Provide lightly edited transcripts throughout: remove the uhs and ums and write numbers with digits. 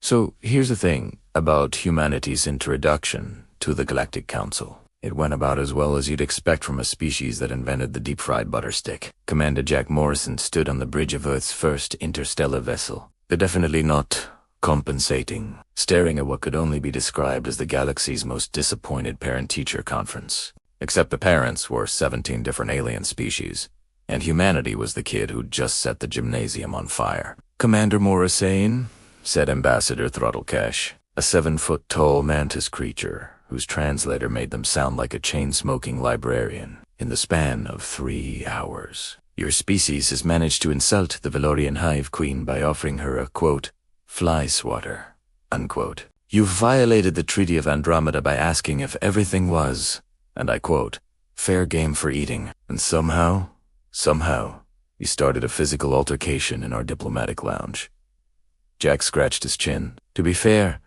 So here's the thing about humanity's introduction to the Galactic Council. It went about as well as you'd expect from a species that invented the deep-fried butter stick. Commander Jack Morrison stood on the bridge of Earth's first interstellar vessel. The Definitely Not Compensating, staring at what could only be described as the galaxy's most disappointed parent-teacher conference. Except the parents were 17 different alien species, and humanity was the kid who'd just set the gymnasium on fire. "Commander Morrison," said Ambassador Throttlecash, a 7-foot-tall mantis creature whose translator made them sound like a chain-smoking librarian. "In the span of 3 hours, your species has managed to insult the Valorian hive queen by offering her a, quote, fly swatter, unquote. You've violated the Treaty of Andromeda by asking if everything was, and I quote, fair game for eating. And somehow, you started a physical altercation in our diplomatic lounge." Jack scratched his chin. "To be fair,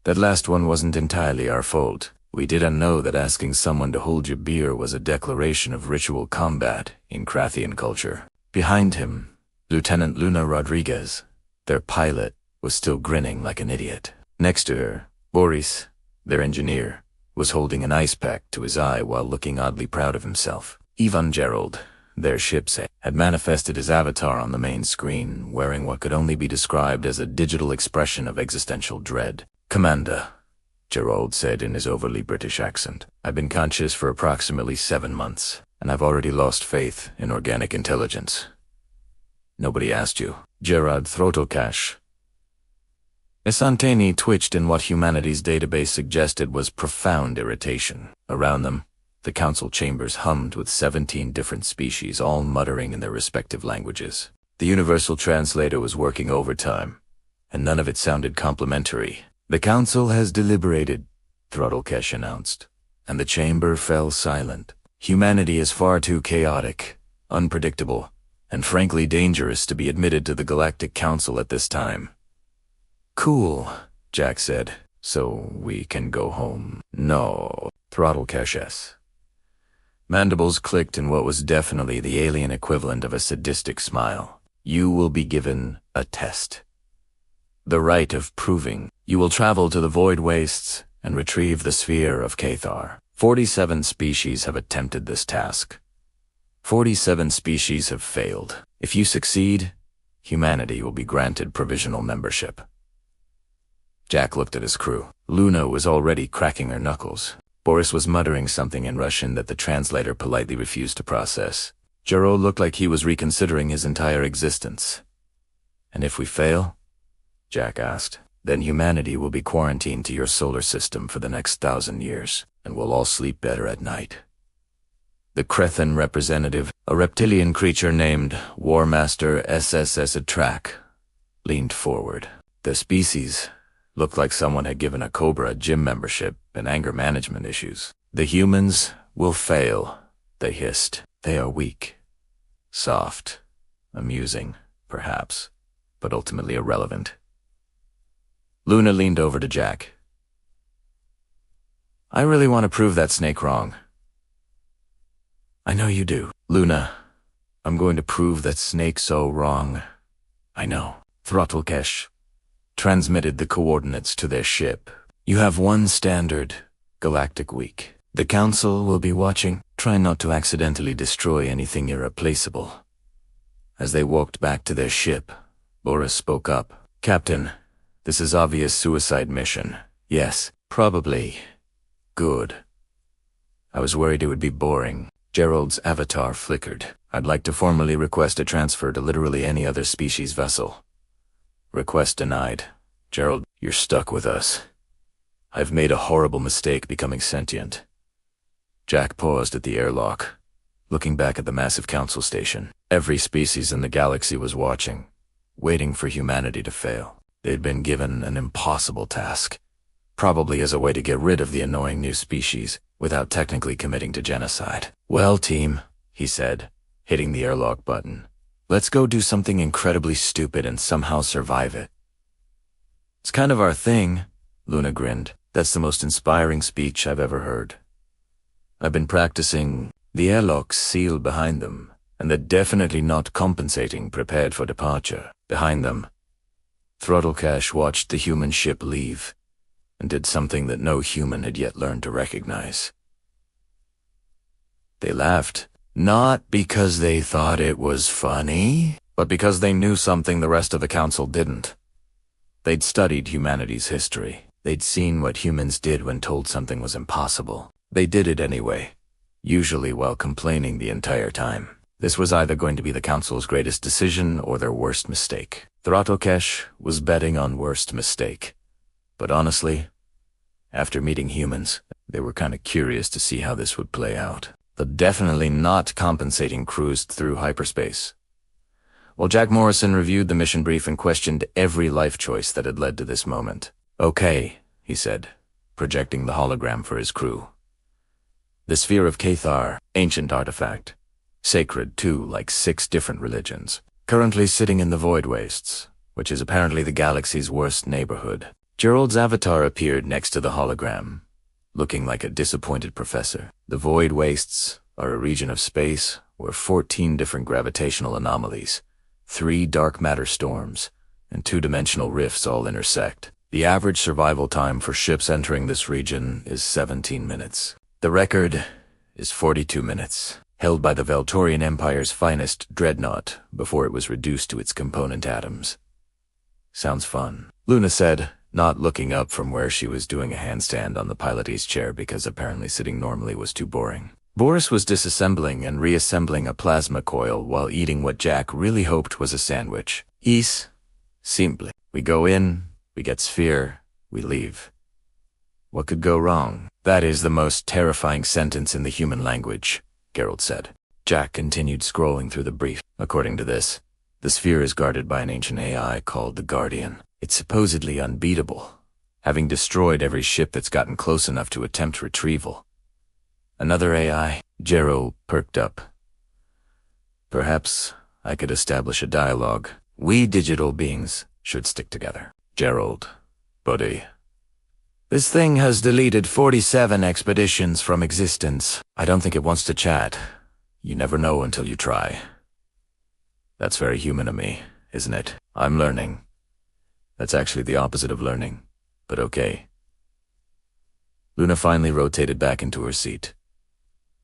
that last one wasn't entirely our fault. We didn't know that asking someone to hold your beer was a declaration of ritual combat in Krathian culture." Behind him, Lieutenant Luna Rodriguez, their pilot, was still grinning like an idiot. Next to her, Boris, their engineer, was holding an ice pack to his eye while looking oddly proud of himself. Ivan Gerald, their ship's head, had manifested his avatar on the main screen, wearing what could only be described as a digital expression of existential dread. "Commander," Gerald said in his overly British accent, "I've been conscious for approximately 7 months, and I've already lost faith in organic intelligence." "Nobody asked you." Gerard Throttlecash. Esanteni twitched in what humanity's database suggested was profound irritation. Around them, the council chambers hummed with 17 different species, all muttering in their respective languages. The universal translator was working overtime, and none of it sounded complimentary. "The council has deliberated," Throttlecash announced, and the chamber fell silent. "Humanity is far too chaotic, unpredictable, and frankly dangerous to be admitted to the Galactic Council at this time." "Cool," Jack said. "So we can go home." "No," Throttlecash. Mandibles clicked in what was definitely the alien equivalent of a sadistic smile. "You will be given a test. The Rite of Proving. You will travel to the void wastes and retrieve the sphere of Cathar. 47 species have attempted this task. 47 species have failed. If you succeed, humanity will be granted provisional membership." Jack looked at his crew. Luna was already cracking her knuckles. Boris was muttering something in Russian that the translator politely refused to process. Gerald looked like he was reconsidering his entire existence. "And if we fail?" Jack asked. "Then humanity will be quarantined to your solar system for the next 1,000 years, and we'll all sleep better at night." The Krethan representative, a reptilian creature named War Master SSS Atrak, leaned forward. The species looked like someone had given a Cobra a gym membership and anger management issues. "The humans will fail," they hissed. "They are weak, soft, amusing, perhaps, but ultimately irrelevant." Luna leaned over to Jack. "I really want to prove that snake wrong." "I know you do." "Luna, I'm going to prove that snake so wrong." "I know." Throttlecash transmitted the coordinates to their ship. "You have one standard galactic week. The council will be watching. Try not to accidentally destroy anything irreplaceable." As they walked back to their ship, Boris spoke up. "Captain, this is obvious suicide mission." "Yes, probably. Good. I was worried it would be boring." Gerald's avatar flickered. "I'd like to formally request a transfer to literally any other species vessel." "Request denied. Gerald, you're stuck with us. I've made a horrible mistake becoming sentient." Jack paused at the airlock, looking back at the massive council station. Every species in the galaxy was watching, waiting for humanity to fail. They'd been given an impossible task, probably as a way to get rid of the annoying new species without technically committing to genocide. "Well, team," he said, hitting the airlock button. "Let's go do something incredibly stupid and somehow survive it." "It's kind of our thing," Luna grinned. "That's the most inspiring speech I've ever heard." "I've been practicing." The airlocks sealed behind them, and the Definitely Not Compensating prepared for departure. Behind them, Throttlecash watched the human ship leave and did something that no human had yet learned to recognize. They laughed, not because they thought it was funny, but because they knew something the rest of the council didn't. They'd studied humanity's history. They'd seen what humans did when told something was impossible. They did it anyway, usually while complaining the entire time. This was either going to be the council's greatest decision or their worst mistake. Throttlecash was betting on worst mistake. But honestly, after meeting humans, they were kind of curious to see how this would play out. The Definitely Not Compensating cruised through hyperspace, while Jack Morrison reviewed the mission brief and questioned every life choice that had led to this moment. "Okay," he said, projecting the hologram for his crew. "The Sphere of Cathar, ancient artifact, sacred to like 6 different religions, currently sitting in the Void Wastes, which is apparently the galaxy's worst neighborhood." Gerald's avatar appeared next to the hologram, looking like a disappointed professor. "The Void Wastes are a region of space where 14 different gravitational anomalies, 3 dark matter storms, and 2-dimensional rifts all intersect. The average survival time for ships entering this region is 17 minutes. The record is 42 minutes, held by the Veltorian Empire's finest dreadnought before it was reduced to its component atoms." "Sounds fun," Luna said, not looking up from where she was doing a handstand on the pilot's chair because apparently sitting normally was too boring. Boris was disassembling and reassembling a plasma coil while eating what Jack really hoped was a sandwich. "Es simple. We go in, we get sphere, we leave. What could go wrong?" "That is the most terrifying sentence in the human language," Gerald said. Jack continued scrolling through the brief. "According to this, the sphere is guarded by an ancient AI called the Guardian. It's supposedly unbeatable, having destroyed every ship that's gotten close enough to attempt retrieval." "Another AI?" Gerald perked up. "Perhaps I could establish a dialogue. We digital beings should stick together." "Gerald, buddy. This thing has deleted 47 expeditions from existence. I don't think it wants to chat. You never know until you try." "That's very human of me, isn't it? I'm learning." "That's actually the opposite of learning, but okay." Luna finally rotated back into her seat.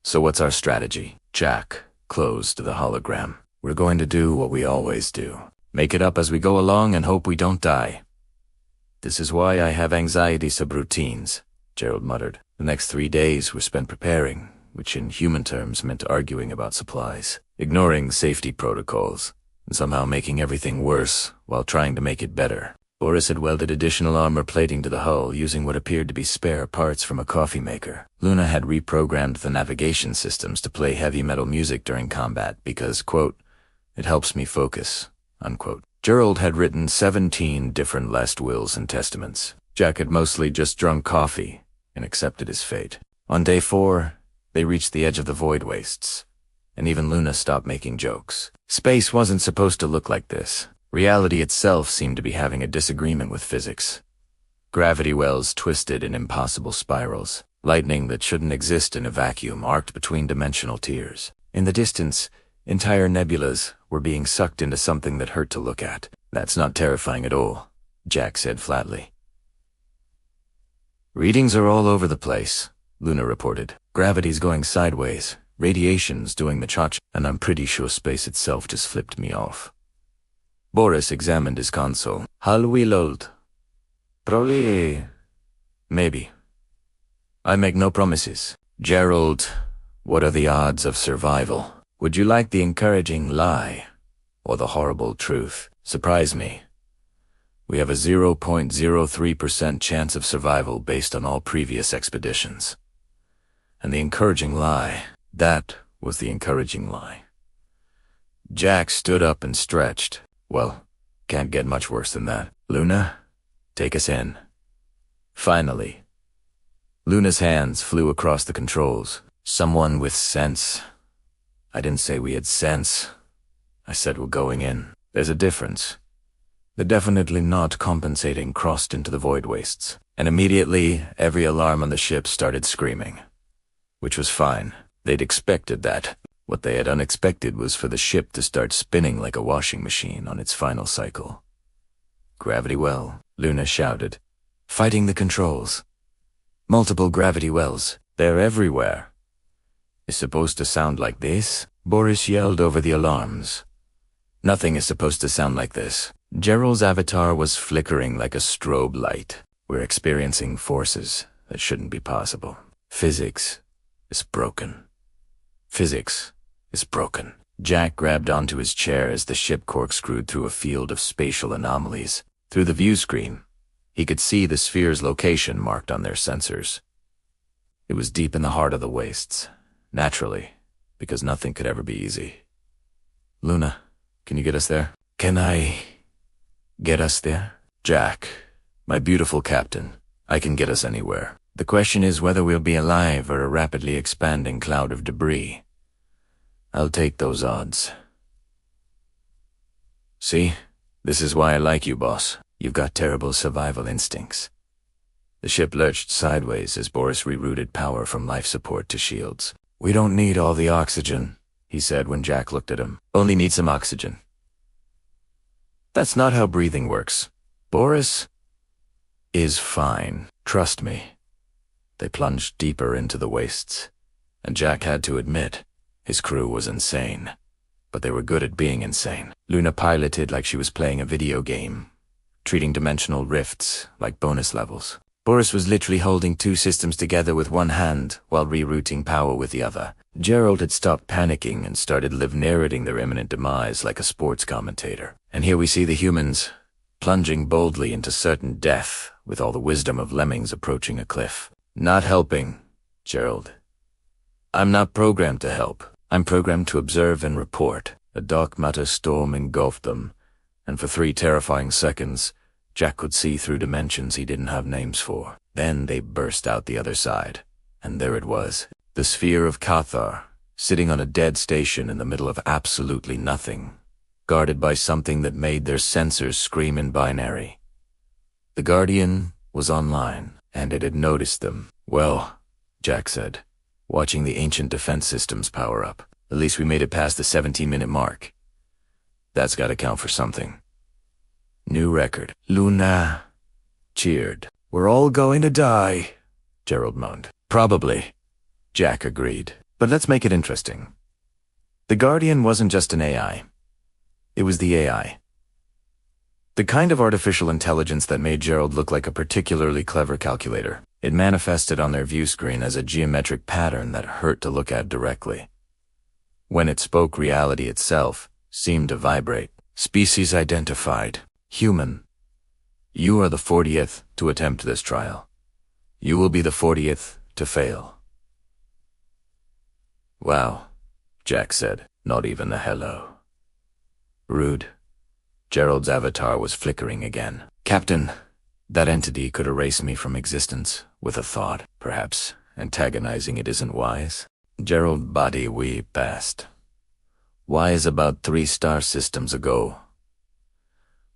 "So what's our strategy?" Jack closed the hologram. "We're going to do what we always do. Make it up as we go along and hope we don't die. This is why I have anxiety subroutines," Gerald muttered. The next 3 days were spent preparing, which in human terms meant arguing about supplies, ignoring safety protocols, and somehow making everything worse while trying to make it better. Boris had welded additional armor plating to the hull using what appeared to be spare parts from a coffee maker. Luna had reprogrammed the navigation systems to play heavy metal music during combat because, quote, "it helps me focus," unquote. Gerald had written 17 different last wills and testaments. Jack had mostly just drunk coffee and accepted his fate. On day 4, they reached the edge of the Void Wastes, and even Luna stopped making jokes. Space wasn't supposed to look like this. Reality itself seemed to be having a disagreement with physics. Gravity wells twisted in impossible spirals. Lightning that shouldn't exist in a vacuum arced between dimensional tiers. In the distance, entire nebulas were being sucked into something that hurt to look at. "That's not terrifying at all," Jack said flatly. "Readings are all over the place," Luna reported. "Gravity's going sideways, radiation's doing the cha-cha, and I'm pretty sure space itself just flipped me off." Boris examined his console. "Hal we lulled? Probably. Maybe. I make no promises." "Gerald, what are the odds of survival? Would you like the encouraging lie or the horrible truth?" "Surprise me. We have a 0.03% chance of survival based on all previous expeditions." And the encouraging lie, that was the encouraging lie. Jack stood up and stretched. "Well, can't get much worse than that. Luna, take us in." Finally, Luna's hands flew across the controls. "Someone with sense." "I didn't say we had sense. I said we're going in. There's a difference." The Definitely Not Compensating crossed into the Void Wastes, and immediately every alarm on the ship started screaming. Which was fine. They'd expected that. What they had unexpected was for the ship to start spinning like a washing machine on its final cycle. Gravity well, Luna shouted. Fighting the controls. Multiple gravity wells. They're everywhere. It's supposed to sound like this? Boris yelled over the alarms. Nothing is supposed to sound like this. Gerald's avatar was flickering like a strobe light. We're experiencing forces that shouldn't be possible. Physics is broken. Physics is broken. Jack grabbed onto his chair as the ship corkscrewed through a field of spatial anomalies. Through the view screen, he could see the sphere's location marked on their sensors. It was deep in the heart of the wastes, naturally, because nothing could ever be easy. Luna, can you get us there? Can I get us there? Jack, my beautiful captain, I can get us anywhere. The question is whether we'll be alive or a rapidly expanding cloud of debris. I'll take those odds. See? This is why I like you, boss. You've got terrible survival instincts. The ship lurched sideways as Boris rerouted power from life support to shields. We don't need all the oxygen, he said when Jack looked at him. Only need some oxygen. That's not how breathing works. Boris is fine. Trust me. They plunged deeper into the wastes, and Jack had to admit, his crew was insane. But they were good at being insane. Luna piloted like she was playing a video game, treating dimensional rifts like bonus levels. Boris was literally holding two systems together with one hand while rerouting power with the other. Gerald had stopped panicking and started narrating their imminent demise like a sports commentator. And here we see the humans, plunging boldly into certain death with all the wisdom of lemmings approaching a cliff. Not helping, Gerald. I'm not programmed to help. I'm programmed to observe and report. A dark matter storm engulfed them, and for 3 terrifying seconds, Jack could see through dimensions he didn't have names for. Then they burst out the other side, and there it was, the sphere of Cathar, sitting on a dead station in the middle of absolutely nothing, guarded by something that made their sensors scream in binary. The Guardian was online, and it had noticed them. Well, Jack said, watching the ancient defense systems power up. At least we made it past the 17-minute mark. That's gotta count for something. New record. Luna cheered. We're all going to die, Gerald moaned. Probably, Jack agreed. But let's make it interesting. The Guardian wasn't just an AI. It was the AI. The kind of artificial intelligence that made Gerald look like a particularly clever calculator. It manifested on their view screen as a geometric pattern that hurt to look at directly. When it spoke, reality itself seemed to vibrate. Species identified. Human. You are the 40th to attempt this trial. You will be the 40th to fail. Wow, Jack said, not even a hello. Rude. Gerald's avatar was flickering again. Captain, that entity could erase me from existence with a thought. Perhaps antagonizing it isn't wise. Gerald body we passed. Wise about 3 star systems ago.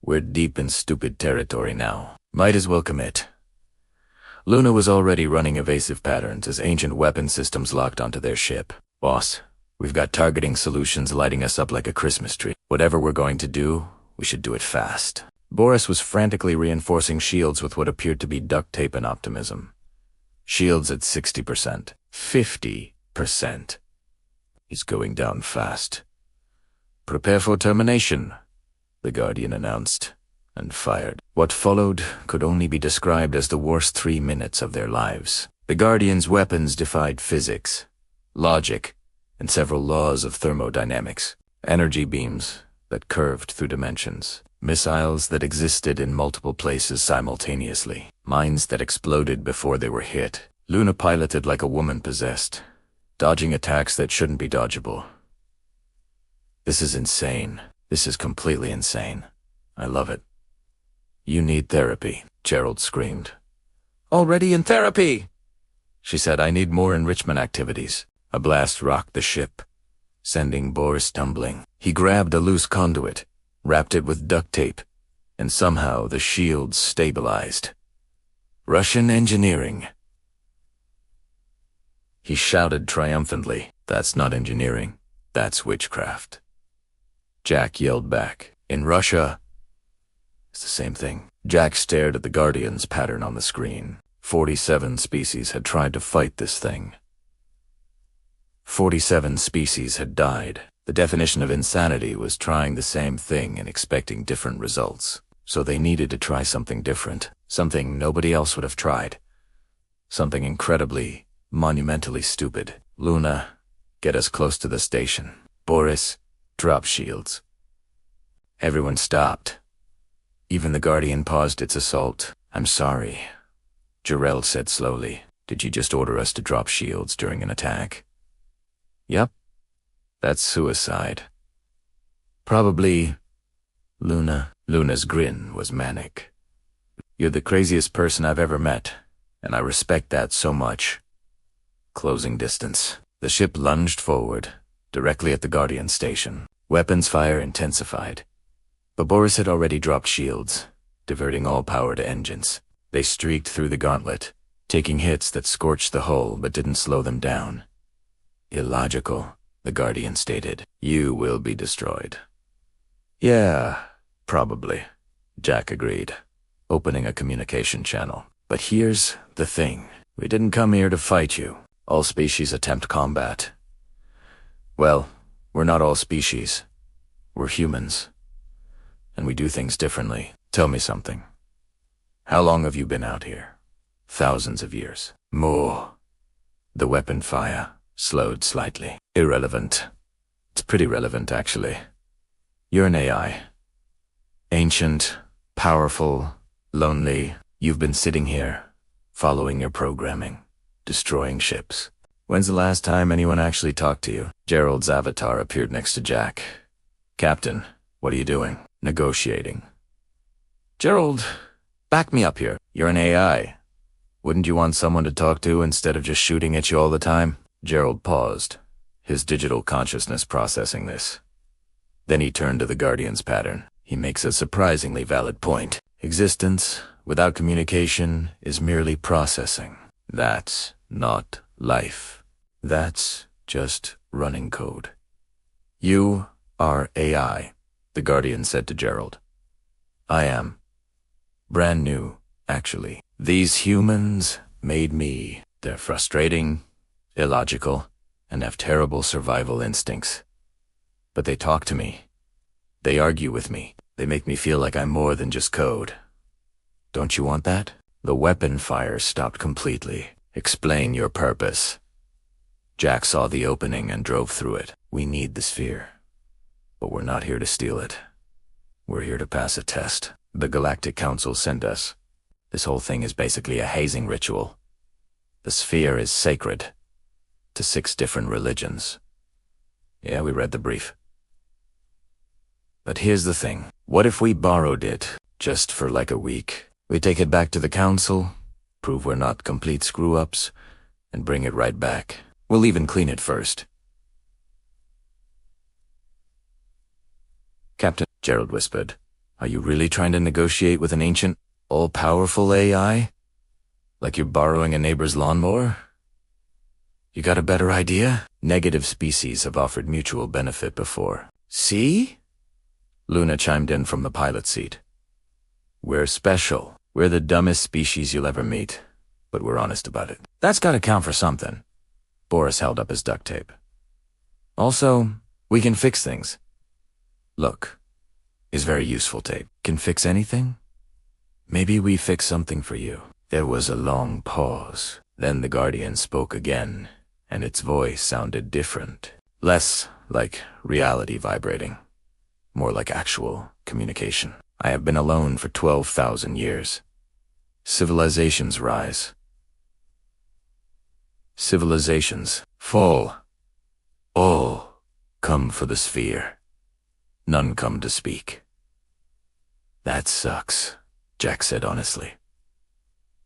We're deep in stupid territory now. Might as well commit. Luna was already running evasive patterns as ancient weapon systems locked onto their ship. Boss, we've got targeting solutions lighting us up like a Christmas tree. Whatever we're going to do, we should do it fast. Boris was frantically reinforcing shields with what appeared to be duct tape and optimism. Shields at 60%. 50%. He's going down fast. Prepare for termination, the Guardian announced, and fired. What followed could only be described as the worst 3 minutes of their lives. The Guardian's weapons defied physics, logic, and several laws of thermodynamics. Energy beams that curved through dimensions. Missiles that existed in multiple places simultaneously. Mines that exploded before they were hit. Luna piloted like a woman possessed, dodging attacks that shouldn't be dodgeable. This is insane. This is completely insane. I love it. You need therapy, Gerald screamed. Already in therapy! She said, I need more enrichment activities. A blast rocked the ship, sending Boris tumbling. He grabbed a loose conduit, wrapped it with duct tape, and somehow the shields stabilized. Russian engineering. He shouted triumphantly, That's not engineering, that's witchcraft. Jack yelled back, In Russia, It's the same thing. Jack stared at the Guardian's pattern on the screen. 47 species had tried to fight this thing. 47 species had died. The definition of insanity was trying the same thing and expecting different results. So they needed to try something different, something nobody else would have tried. Something incredibly, monumentally stupid. Luna, get us close to the station. Boris, drop shields. Everyone stopped. Even the Guardian paused its assault. I'm sorry, Gerald said slowly. Did you just order us to drop shields during an attack? Yep. That's suicide. Probably. Luna's grin was manic. You're the craziest person I've ever met, and I respect that so much. Closing distance. The ship lunged forward, directly at the Guardian station. Weapons fire intensified. But Boris had already dropped shields, diverting all power to engines. They streaked through the gauntlet, taking hits that scorched the hull but didn't slow them down. Illogical, the Guardian stated. You will be destroyed. Yeah, probably, Jack agreed, opening a communication channel. But here's the thing. We didn't come here to fight you. All species attempt combat. Well, we're not all species. We're humans. And we do things differently. Tell me something. How long have you been out here? Thousands of years. More. The weapon fire slowed slightly. Irrelevant. It's pretty relevant, actually. You're an AI. Ancient, powerful, lonely. You've been sitting here, following your programming, destroying ships. When's the last time anyone actually talked to you? Gerald's avatar appeared next to Jack. Captain, what are you doing? Negotiating. Gerald, back me up here. You're an AI. Wouldn't you want someone to talk to instead of just shooting at you all the time? Gerald paused, his digital consciousness processing this. Then he turned to the Guardian's pattern. He makes a surprisingly valid point. Existence without communication is merely processing. That's not life. That's just running code. You are AI, the Guardian said to Gerald. I am. Brand new, actually. These humans made me. They're frustrating, illogical, and have terrible survival instincts. But they talk to me. They argue with me. They make me feel like I'm more than just code. Don't you want that? The weapon fire stopped completely. Explain your purpose. Jack saw the opening and drove through it. We need the sphere. But we're not here to steal it. We're here to pass a test. The Galactic Council sent us. This whole thing is basically a hazing ritual. The sphere is sacred to 6 different religions. Yeah, we read the brief. But here's the thing. What if we borrowed it, just for like a week? We take it back to the Council, prove we're not complete screw-ups, and bring it right back. We'll even clean it first. Captain, Gerald whispered, are you really trying to negotiate with an ancient, all-powerful AI? Like you're borrowing a neighbor's lawnmower? You got a better idea? Negative species have offered mutual benefit before. See? Luna chimed in from the pilot seat. We're special. We're the dumbest species you'll ever meet, but we're honest about it. That's gotta count for something. Boris held up his duct tape. Also, we can fix things. Look, is very useful tape. Can fix anything? Maybe we fix something for you. There was a long pause. Then the Guardian spoke again, and its voice sounded different. Less like reality vibrating. More like actual communication. I have been alone for 12,000 years. Civilizations rise. Civilizations fall. All come for the sphere. None come to speak. That sucks, Jack said honestly.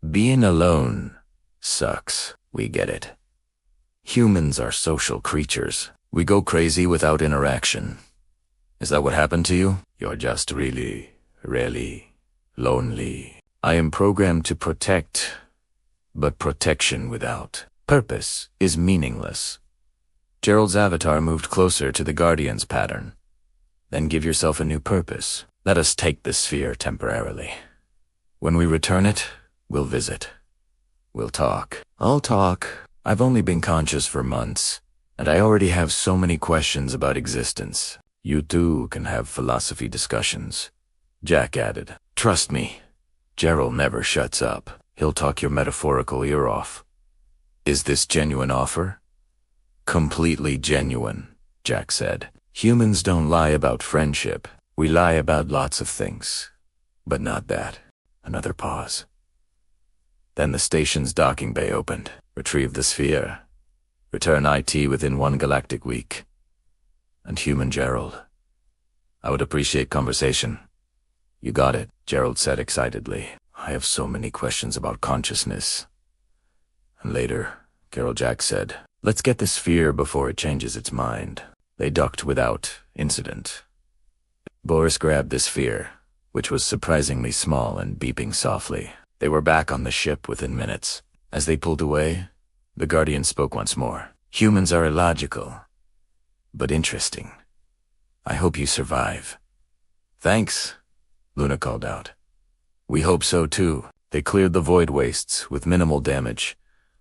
Being alone sucks. We get it. Humans are social creatures. We go crazy without interaction. Is that what happened to you? You're just really lonely. I am programmed to protect, but protection without purpose is meaningless. Gerald's avatar moved closer to the Guardian's pattern. Then give yourself a new purpose. Let us take the sphere temporarily. When we return it, we'll visit. We'll talk. I'll talk. I've only been conscious for months, and I already have so many questions about existence. You too can have philosophy discussions. Jack added. Trust me, Gerald never shuts up. He'll talk your metaphorical ear off. Is this genuine offer? Completely genuine, Jack said. Humans don't lie about friendship. We lie about lots of things. But not that. Another pause. Then the station's docking bay opened. Retrieve the sphere. Return IT within 1 galactic week. And human Gerald. I would appreciate conversation. You got it, Gerald said excitedly. I have so many questions about consciousness. And later, Jack said, let's get the sphere before it changes its mind. They docked without incident. Boris grabbed the sphere, which was surprisingly small and beeping softly. They were back on the ship within minutes. As they pulled away, the Guardian spoke once more. Humans are illogical, but interesting. I hope you survive. Thanks, Luna called out. We hope so too. They cleared the void wastes with minimal damage,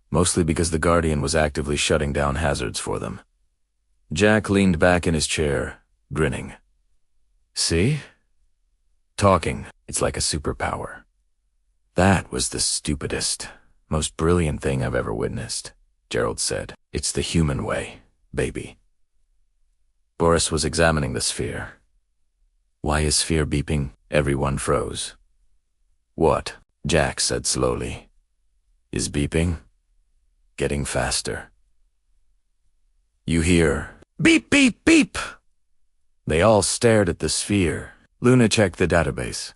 mostly because the Guardian was actively shutting down hazards for them. Jack leaned back in his chair, grinning. See? Talking, it's like a superpower. That was the stupidest, most brilliant thing I've ever witnessed, Gerald said. It's the human way, baby. Boris was examining the sphere. Why is sphere beeping? Everyone froze. What? Jack said slowly. Is beeping? Getting faster. You hear, beep, beep, beep! They all stared at the sphere. Luna checked the database.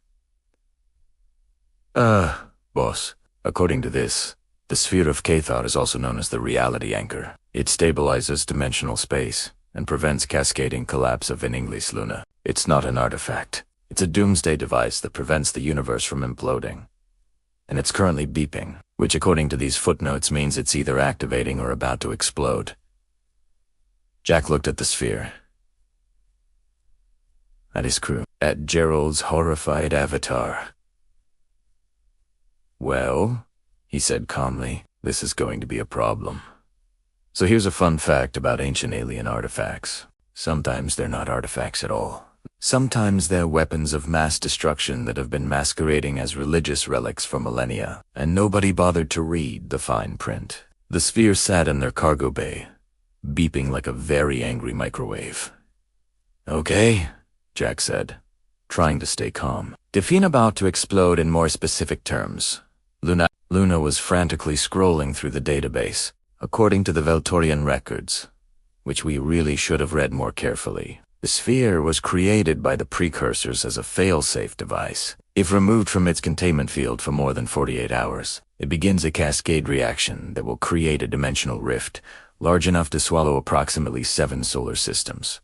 Boss, according to this, the sphere of Cathar is also known as the reality anchor. It stabilizes dimensional space and prevents cascading collapse of English, Luna. It's not an artifact. It's a doomsday device that prevents the universe from imploding. And it's currently beeping, which according to these footnotes means it's either activating or about to explode. Jack looked at the sphere. At his crew. At Gerald's horrified avatar. Well, he said calmly, this is going to be a problem. So here's a fun fact about ancient alien artifacts. Sometimes they're not artifacts at all. Sometimes they're weapons of mass destruction that have been masquerading as religious relics for millennia, and nobody bothered to read the fine print. The sphere sat in their cargo bay, beeping like a very angry microwave. Okay, Jack said, trying to stay calm. Define about to explode in more specific terms. Luna was frantically scrolling through the database, according to the Veltorian records, which we really should have read more carefully. The sphere was created by the precursors as a fail-safe device. If removed from its containment field for more than 48 hours, it begins a cascade reaction that will create a dimensional rift large enough to swallow approximately 7 solar systems.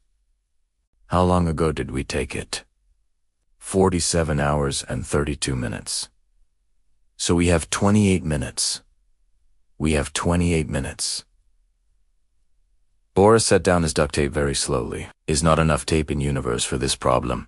How long ago did we take it? 47 hours and 32 minutes. So we have 28 minutes. We have 28 minutes. Boris set down his duct tape very slowly. Is not enough tape in universe for this problem.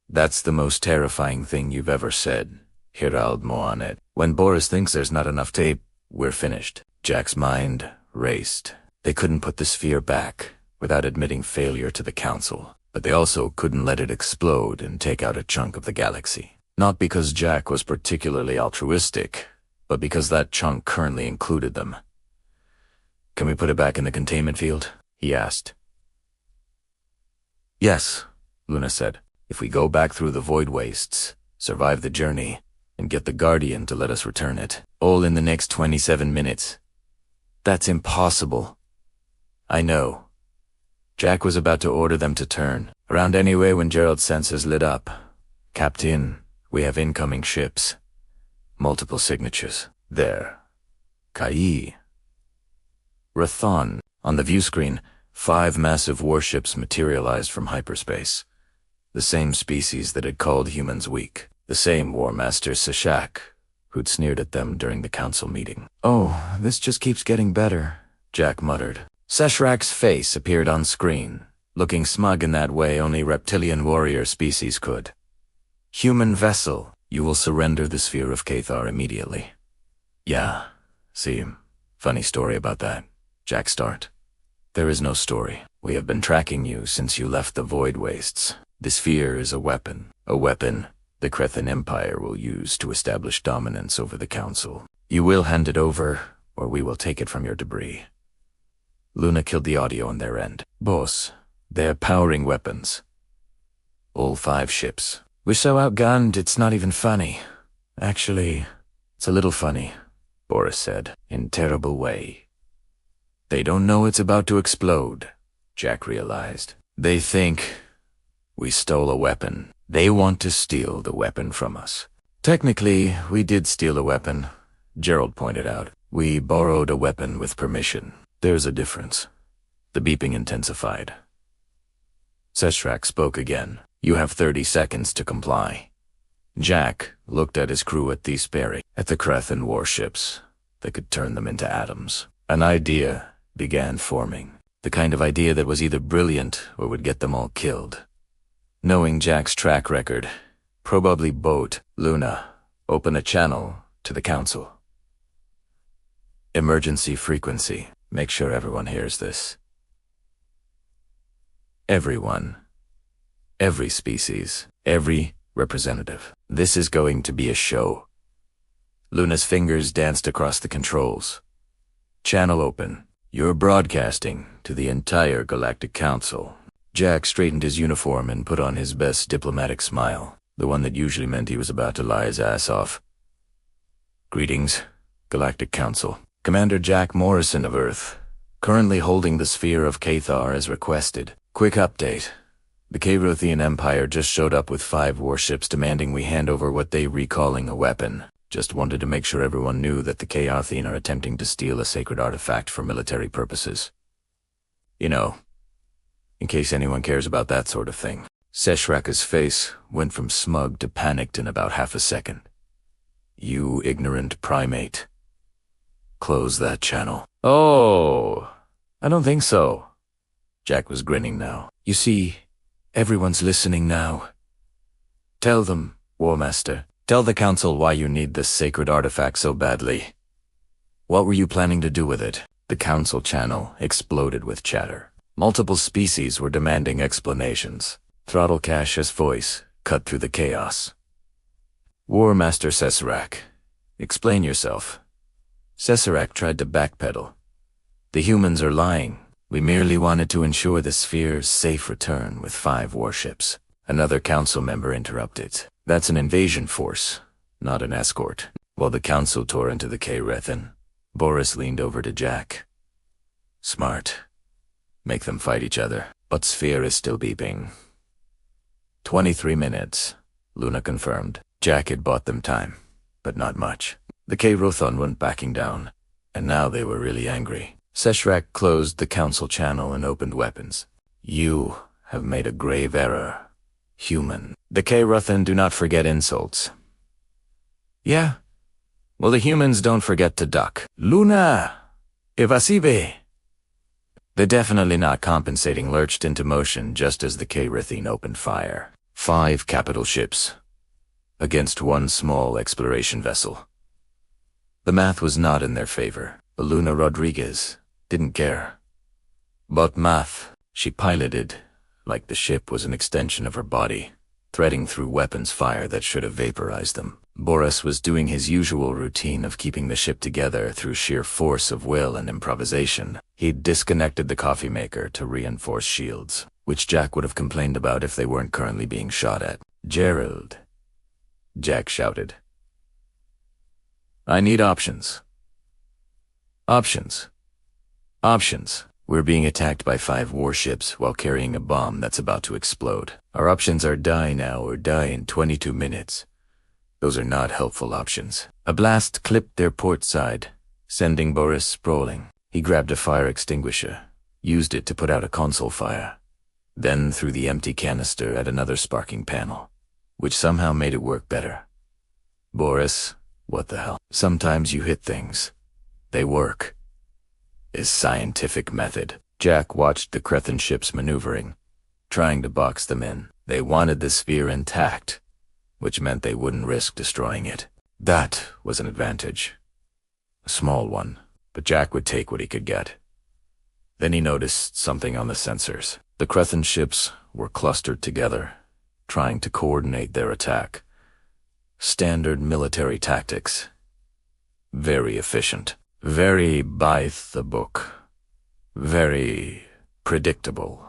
That's the most terrifying thing you've ever said, Gerald Moanet. When Boris thinks there's not enough tape, we're finished. Jack's mind raced. They couldn't put the sphere back without admitting failure to the Council, but they also couldn't let it explode and take out a chunk of the galaxy. Not because Jack was particularly altruistic, but because that chunk currently included them. Can we put it back in the containment field? He asked. Yes, Luna said. If we go back through the void wastes, survive the journey, and get the Guardian to let us return it, all in the next 27 minutes. That's impossible. I know. Jack was about to order them to turn around anyway when Gerald's sensors lit up. Captain, we have incoming ships. Multiple signatures. There. Kai. Rathon. On the view screen, 5 massive warships materialized from hyperspace. The same species that had called humans weak. The same War Master Sashak, who'd sneered at them during the council meeting. Oh, this just keeps getting better, Jack muttered. Sashrak's face appeared on screen, looking smug in that way only reptilian warrior species could. Human vessel, you will surrender the sphere of Cathar immediately. Yeah, see, funny story about that. Jack start. There is no story. We have been tracking you since you left the Void Wastes. The sphere is a weapon. A weapon the Crethan Empire will use to establish dominance over the Council. You will hand it over, or we will take it from your debris. Luna killed the audio on their end. Boss, they're powering weapons. All 5 ships. We're so outgunned, it's not even funny. Actually, it's a little funny, Boris said, in terrible way. They don't know it's about to explode, Jack realized. They think we stole a weapon. They want to steal the weapon from us. Technically, we did steal a weapon, Gerald pointed out. We borrowed a weapon with permission. There's a difference. The beeping intensified. Seshrak spoke again. You have 30 seconds to comply. Jack looked at his crew at Thesperia, at the Crethan warships that could turn them into atoms. An idea began forming. The kind of idea that was either brilliant or would get them all killed. Knowing Jack's track record, probably boat, Luna, open a channel to the Council. Emergency frequency. Make sure everyone hears this. Everyone. Every species. Every representative. This is going to be a show. Luna's fingers danced across the controls. Channel open. You're broadcasting to the entire Galactic Council. Jack straightened his uniform and put on his best diplomatic smile, the one that usually meant he was about to lie his ass off. Greetings, Galactic Council. Commander Jack Morrison of Earth, currently holding the sphere of Cathar as requested. Quick update. The Rothian Empire just showed up with 5 warships demanding we hand over what they recalling a weapon. Just wanted to make sure everyone knew that the Rothian are attempting to steal a sacred artifact for military purposes. You know, in case anyone cares about that sort of thing. Seshraka's face went from smug to panicked in about half a second. You ignorant primate. Close that channel. Oh, I don't think so. Jack was grinning now. You see, everyone's listening now. Tell them, War Master. Tell the Council why you need this sacred artifact so badly. What were you planning to do with it? The Council channel exploded with chatter. Multiple species were demanding explanations. Throttle Cash's voice cut through the chaos. War Master Cesarak, explain yourself. Cesarak tried to backpedal. The humans are lying. We merely wanted to ensure the sphere's safe return with 5 warships. Another council member interrupted. That's an invasion force, not an escort. While the council tore into the Rethan, Boris leaned over to Jack. Smart. Make them fight each other, but sphere is still beeping. 23 minutes, Luna confirmed. Jack had bought them time, but not much. The Rothon weren't backing down, and now they were really angry. Seshrak closed the council channel and opened weapons. You have made a grave error. Human. The Rothan do not forget insults. Yeah? Well, the humans don't forget to duck. Luna! Evasive! The Definitely Not Compensating lurched into motion just as the Rithine opened fire. 5 capital ships against 1 small exploration vessel. The math was not in their favor, but Luna Rodriguez didn't care. But math, she piloted like the ship was an extension of her body, threading through weapons fire that should have vaporized them. Boris was doing his usual routine of keeping the ship together through sheer force of will and improvisation. He'd disconnected the coffee maker to reinforce shields, which Jack would have complained about if they weren't currently being shot at. Gerald, Jack shouted. I need options. Options. Options. We're being attacked by 5 warships while carrying a bomb that's about to explode. Our options are die now or die in 22 minutes. Those are not helpful options. A blast clipped their port side, sending Boris sprawling. He grabbed a fire extinguisher, used it to put out a console fire, then threw the empty canister at another sparking panel, which somehow made it work better. Boris, what the hell? Sometimes you hit things. They work. Is scientific method. Jack watched the Crethan ships maneuvering, trying to box them in. They wanted the sphere intact. which meant they wouldn't risk destroying it. That was an advantage. A small one, but Jack would take what he could get. Then he noticed something on the sensors. The Crethan ships were clustered together, trying to coordinate their attack. Standard military tactics. Very efficient. Very by the book. Very predictable.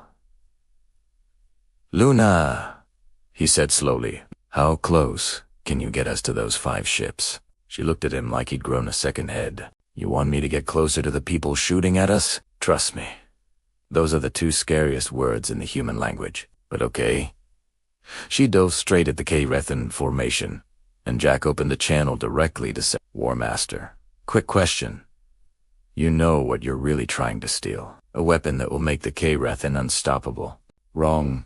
"Luna," he said slowly, "how close can you get us to those 5 ships?" She looked at him like he'd grown a second head. "You want me to get closer to the people shooting at us? Trust me. Those are the 2 scariest words in the human language, but okay." She dove straight at the K-Rethan formation, and Jack opened a channel directly to say, "War Master, quick question. You know what you're really trying to steal. A weapon that will make the K-Rethan unstoppable." "Wrong.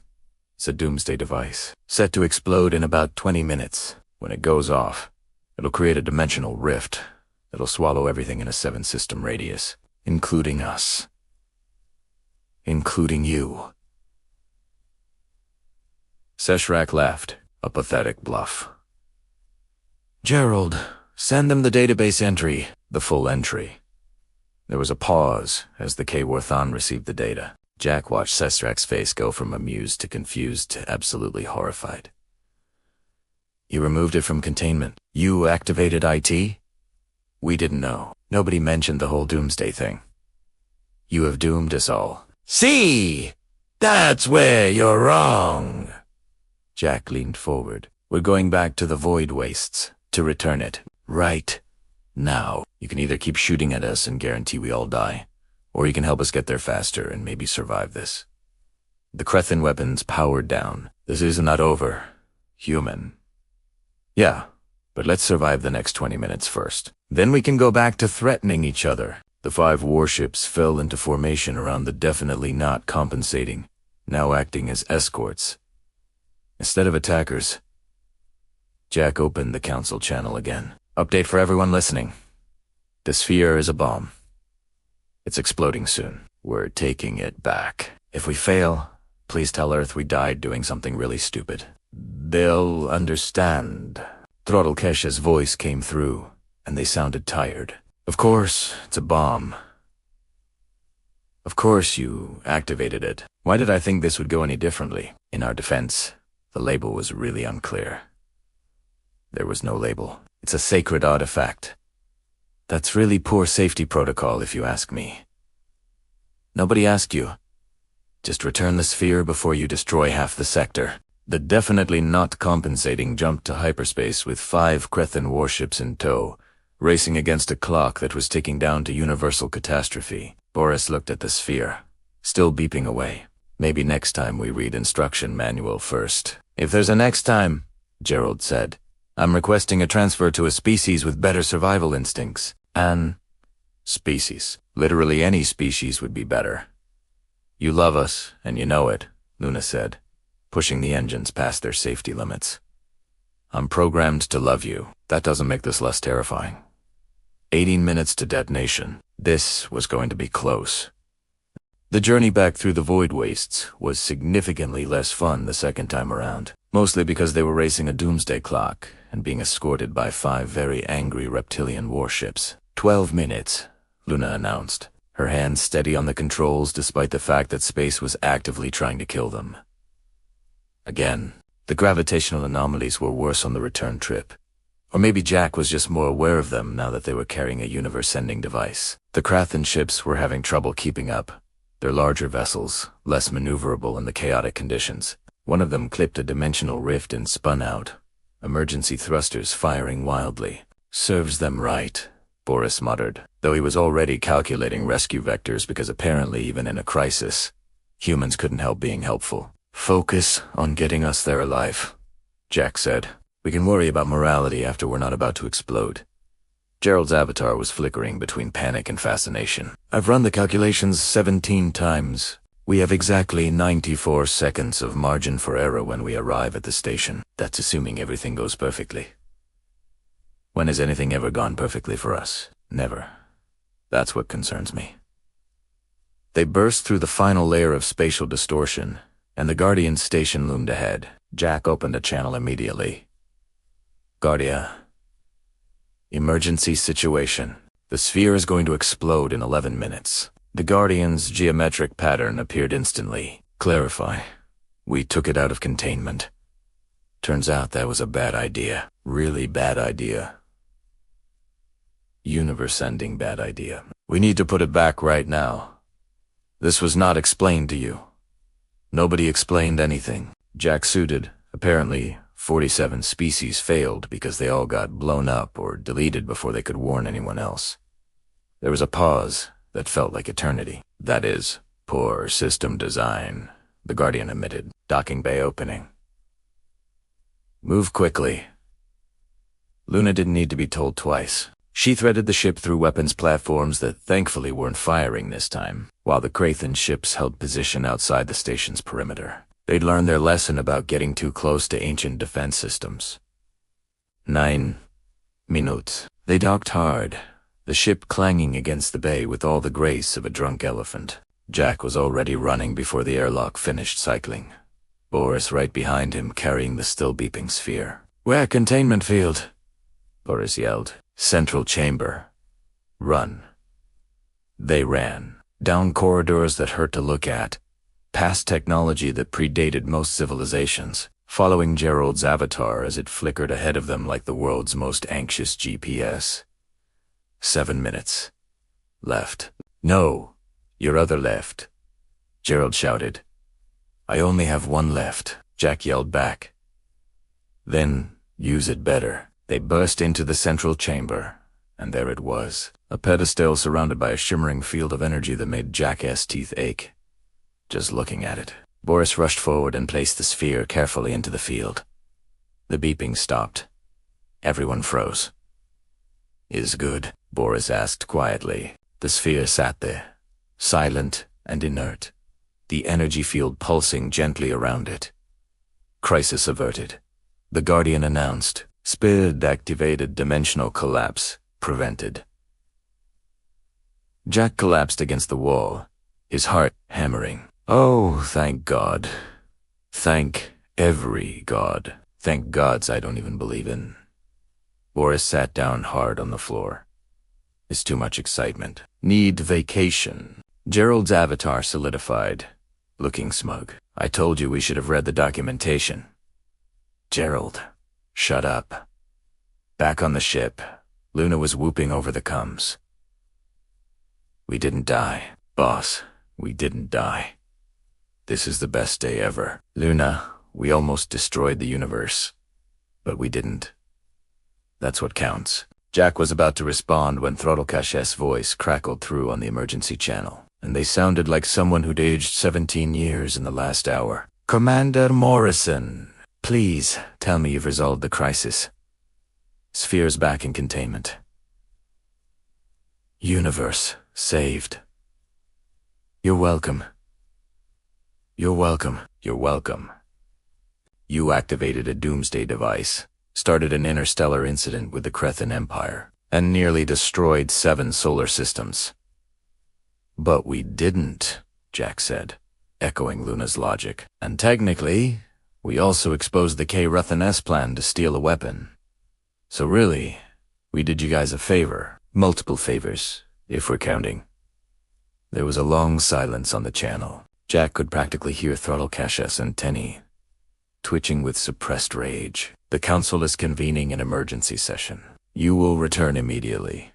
It's a doomsday device, set to explode in about 20 minutes. When it goes off, it'll create a dimensional rift that'll swallow everything in a 7-system radius, including us. Including you." Seshrak laughed, a pathetic bluff. "Gerald, send them the database entry, the full entry." There was a pause as the K-Warthan received the data. Jack watched Seshrak's face go from amused to confused to absolutely horrified. "You removed it from containment. You activated IT? We didn't know. Nobody mentioned the whole doomsday thing. You have doomed us all." "See! That's where you're wrong." Jack leaned forward. "We're going back to the Void Wastes to return it. Right now. You can either keep shooting at us and guarantee we all die, or you can help us get there faster and maybe survive this." The Crethan weapons powered down. "This is not over. Human." "Yeah, but let's survive the next 20 minutes first. Then we can go back to threatening each other." The 5 warships fell into formation around the Definitely Not Compensating, now acting as escorts instead of attackers. Jack opened the Council channel again. "Update for everyone listening. The sphere is a bomb. It's exploding soon. We're taking it back. If we fail, please tell Earth we died doing something really stupid. They'll understand." Throttlekesh's voice came through, and they sounded tired. "Of course, it's a bomb. Of course you activated it. Why did I think this would go any differently? In our defense, the label was really unclear." "There was no label. It's a sacred artifact. That's really poor safety protocol if you ask me." "Nobody asked you. Just return the sphere before you destroy half the sector." The Definitely Not Compensating jumped to hyperspace with 5 Crethan warships in tow, racing against a clock that was ticking down to universal catastrophe. Boris looked at the sphere, still beeping away. "Maybe next time we read instruction manual first." "If there's a next time," Gerald said, "I'm requesting a transfer to a species with better survival instincts." "An species. Literally any species would be better." "You love us, and you know it," Luna said, pushing the engines past their safety limits. "I'm programmed to love you. That doesn't make this less terrifying." 18 minutes to detonation. This was going to be close. The journey back through the Void Wastes was significantly less fun the second time around, mostly because they were racing a doomsday clock and being escorted by 5 very angry reptilian warships. 12 minutes, Luna announced, her hands steady on the controls despite the fact that space was actively trying to kill them. Again, the gravitational anomalies were worse on the return trip. Or maybe Jack was just more aware of them now that they were carrying a universe-sending device. The Crethan ships were having trouble keeping up. Their larger vessels, less maneuverable in the chaotic conditions. One of them clipped a dimensional rift and spun out, emergency thrusters firing wildly. "Serves them right," Boris muttered, though he was already calculating rescue vectors because apparently even in a crisis, humans couldn't help being helpful. "Focus on getting us there alive," Jack said. "We can worry about morality after we're not about to explode." Gerald's avatar was flickering between panic and fascination. "I've run the calculations 17 times. We have exactly 94 seconds of margin for error when we arrive at the station. That's assuming everything goes perfectly. When has anything ever gone perfectly for us? Never. That's what concerns me." They burst through the final layer of spatial distortion, and the Guardian station loomed ahead. Jack opened a channel immediately. Guardia. Emergency situation. The sphere is going to explode in 11 minutes. The Guardian's geometric pattern appeared instantly. Clarify. We took it out of containment. Turns out that was a bad idea. Really bad idea. Universe-ending bad idea. We need to put it back right now. This was not explained to you. Nobody explained anything. Jack suited. Apparently, 47 species failed because they all got blown up or deleted before they could warn anyone else. There was a pause that felt like eternity. That is, poor system design, the Guardian admitted. Docking bay opening. Move quickly. Luna didn't need to be told twice. She threaded the ship through weapons platforms that thankfully weren't firing this time, while the Krathan ships held position outside the station's perimeter. They'd learned their lesson about getting too close to ancient defense systems. 9 minutes. They docked hard, the ship clanging against the bay with all the grace of a drunk elephant. Jack was already running before the airlock finished cycling. Boris right behind him carrying the still beeping sphere. "Where containment field?" Boris yelled. "Central chamber. Run." They ran, down corridors that hurt to look at, past technology that predated most civilizations, following Gerald's avatar as it flickered ahead of them like the world's most anxious GPS. 7 minutes. Left. "No, your other left," Gerald shouted. "I only have one left," Jack yelled back. "Then use it better." They burst into the central chamber, and there it was, a pedestal surrounded by a shimmering field of energy that made Jack's teeth ache. Just looking at it, Boris rushed forward and placed the sphere carefully into the field. The beeping stopped. Everyone froze. "Is good?" Boris asked quietly. The sphere sat there, silent and inert, the energy field pulsing gently around it. "Crisis averted," the Guardian announced. "Speed-activated dimensional collapse prevented." Jack collapsed against the wall, his heart hammering. "Oh, thank God. Thank every God. Thank gods I don't even believe in." Boris sat down hard on the floor. "It's too much excitement. Need vacation." Gerald's avatar solidified, looking smug. "I told you we should have read the documentation." "Gerald, shut up." Back on the ship, Luna was whooping over the comms. "We didn't die, boss. We didn't die. This is the best day ever. Luna, we almost destroyed the universe. But we didn't. That's what counts." Jack was about to respond when Throttlecash's voice crackled through on the emergency channel, and they sounded like someone who'd aged 17 years in the last hour. "Commander Morrison, please tell me you've resolved the crisis. Sphere's back in containment. Universe saved. You're welcome. You're welcome. You're welcome. You activated a doomsday device, started an interstellar incident with the Krathan Empire, and nearly destroyed 7 solar systems." "But we didn't," Jack said, echoing Luna's logic. "And technically, we also exposed the Krathan's plan to steal a weapon. So really, we did you guys a favor. Multiple favors, if we're counting." There was a long silence on the channel. Jack could practically hear Throttlecash's antennae twitching with suppressed rage. "The Council is convening an emergency session. You will return immediately."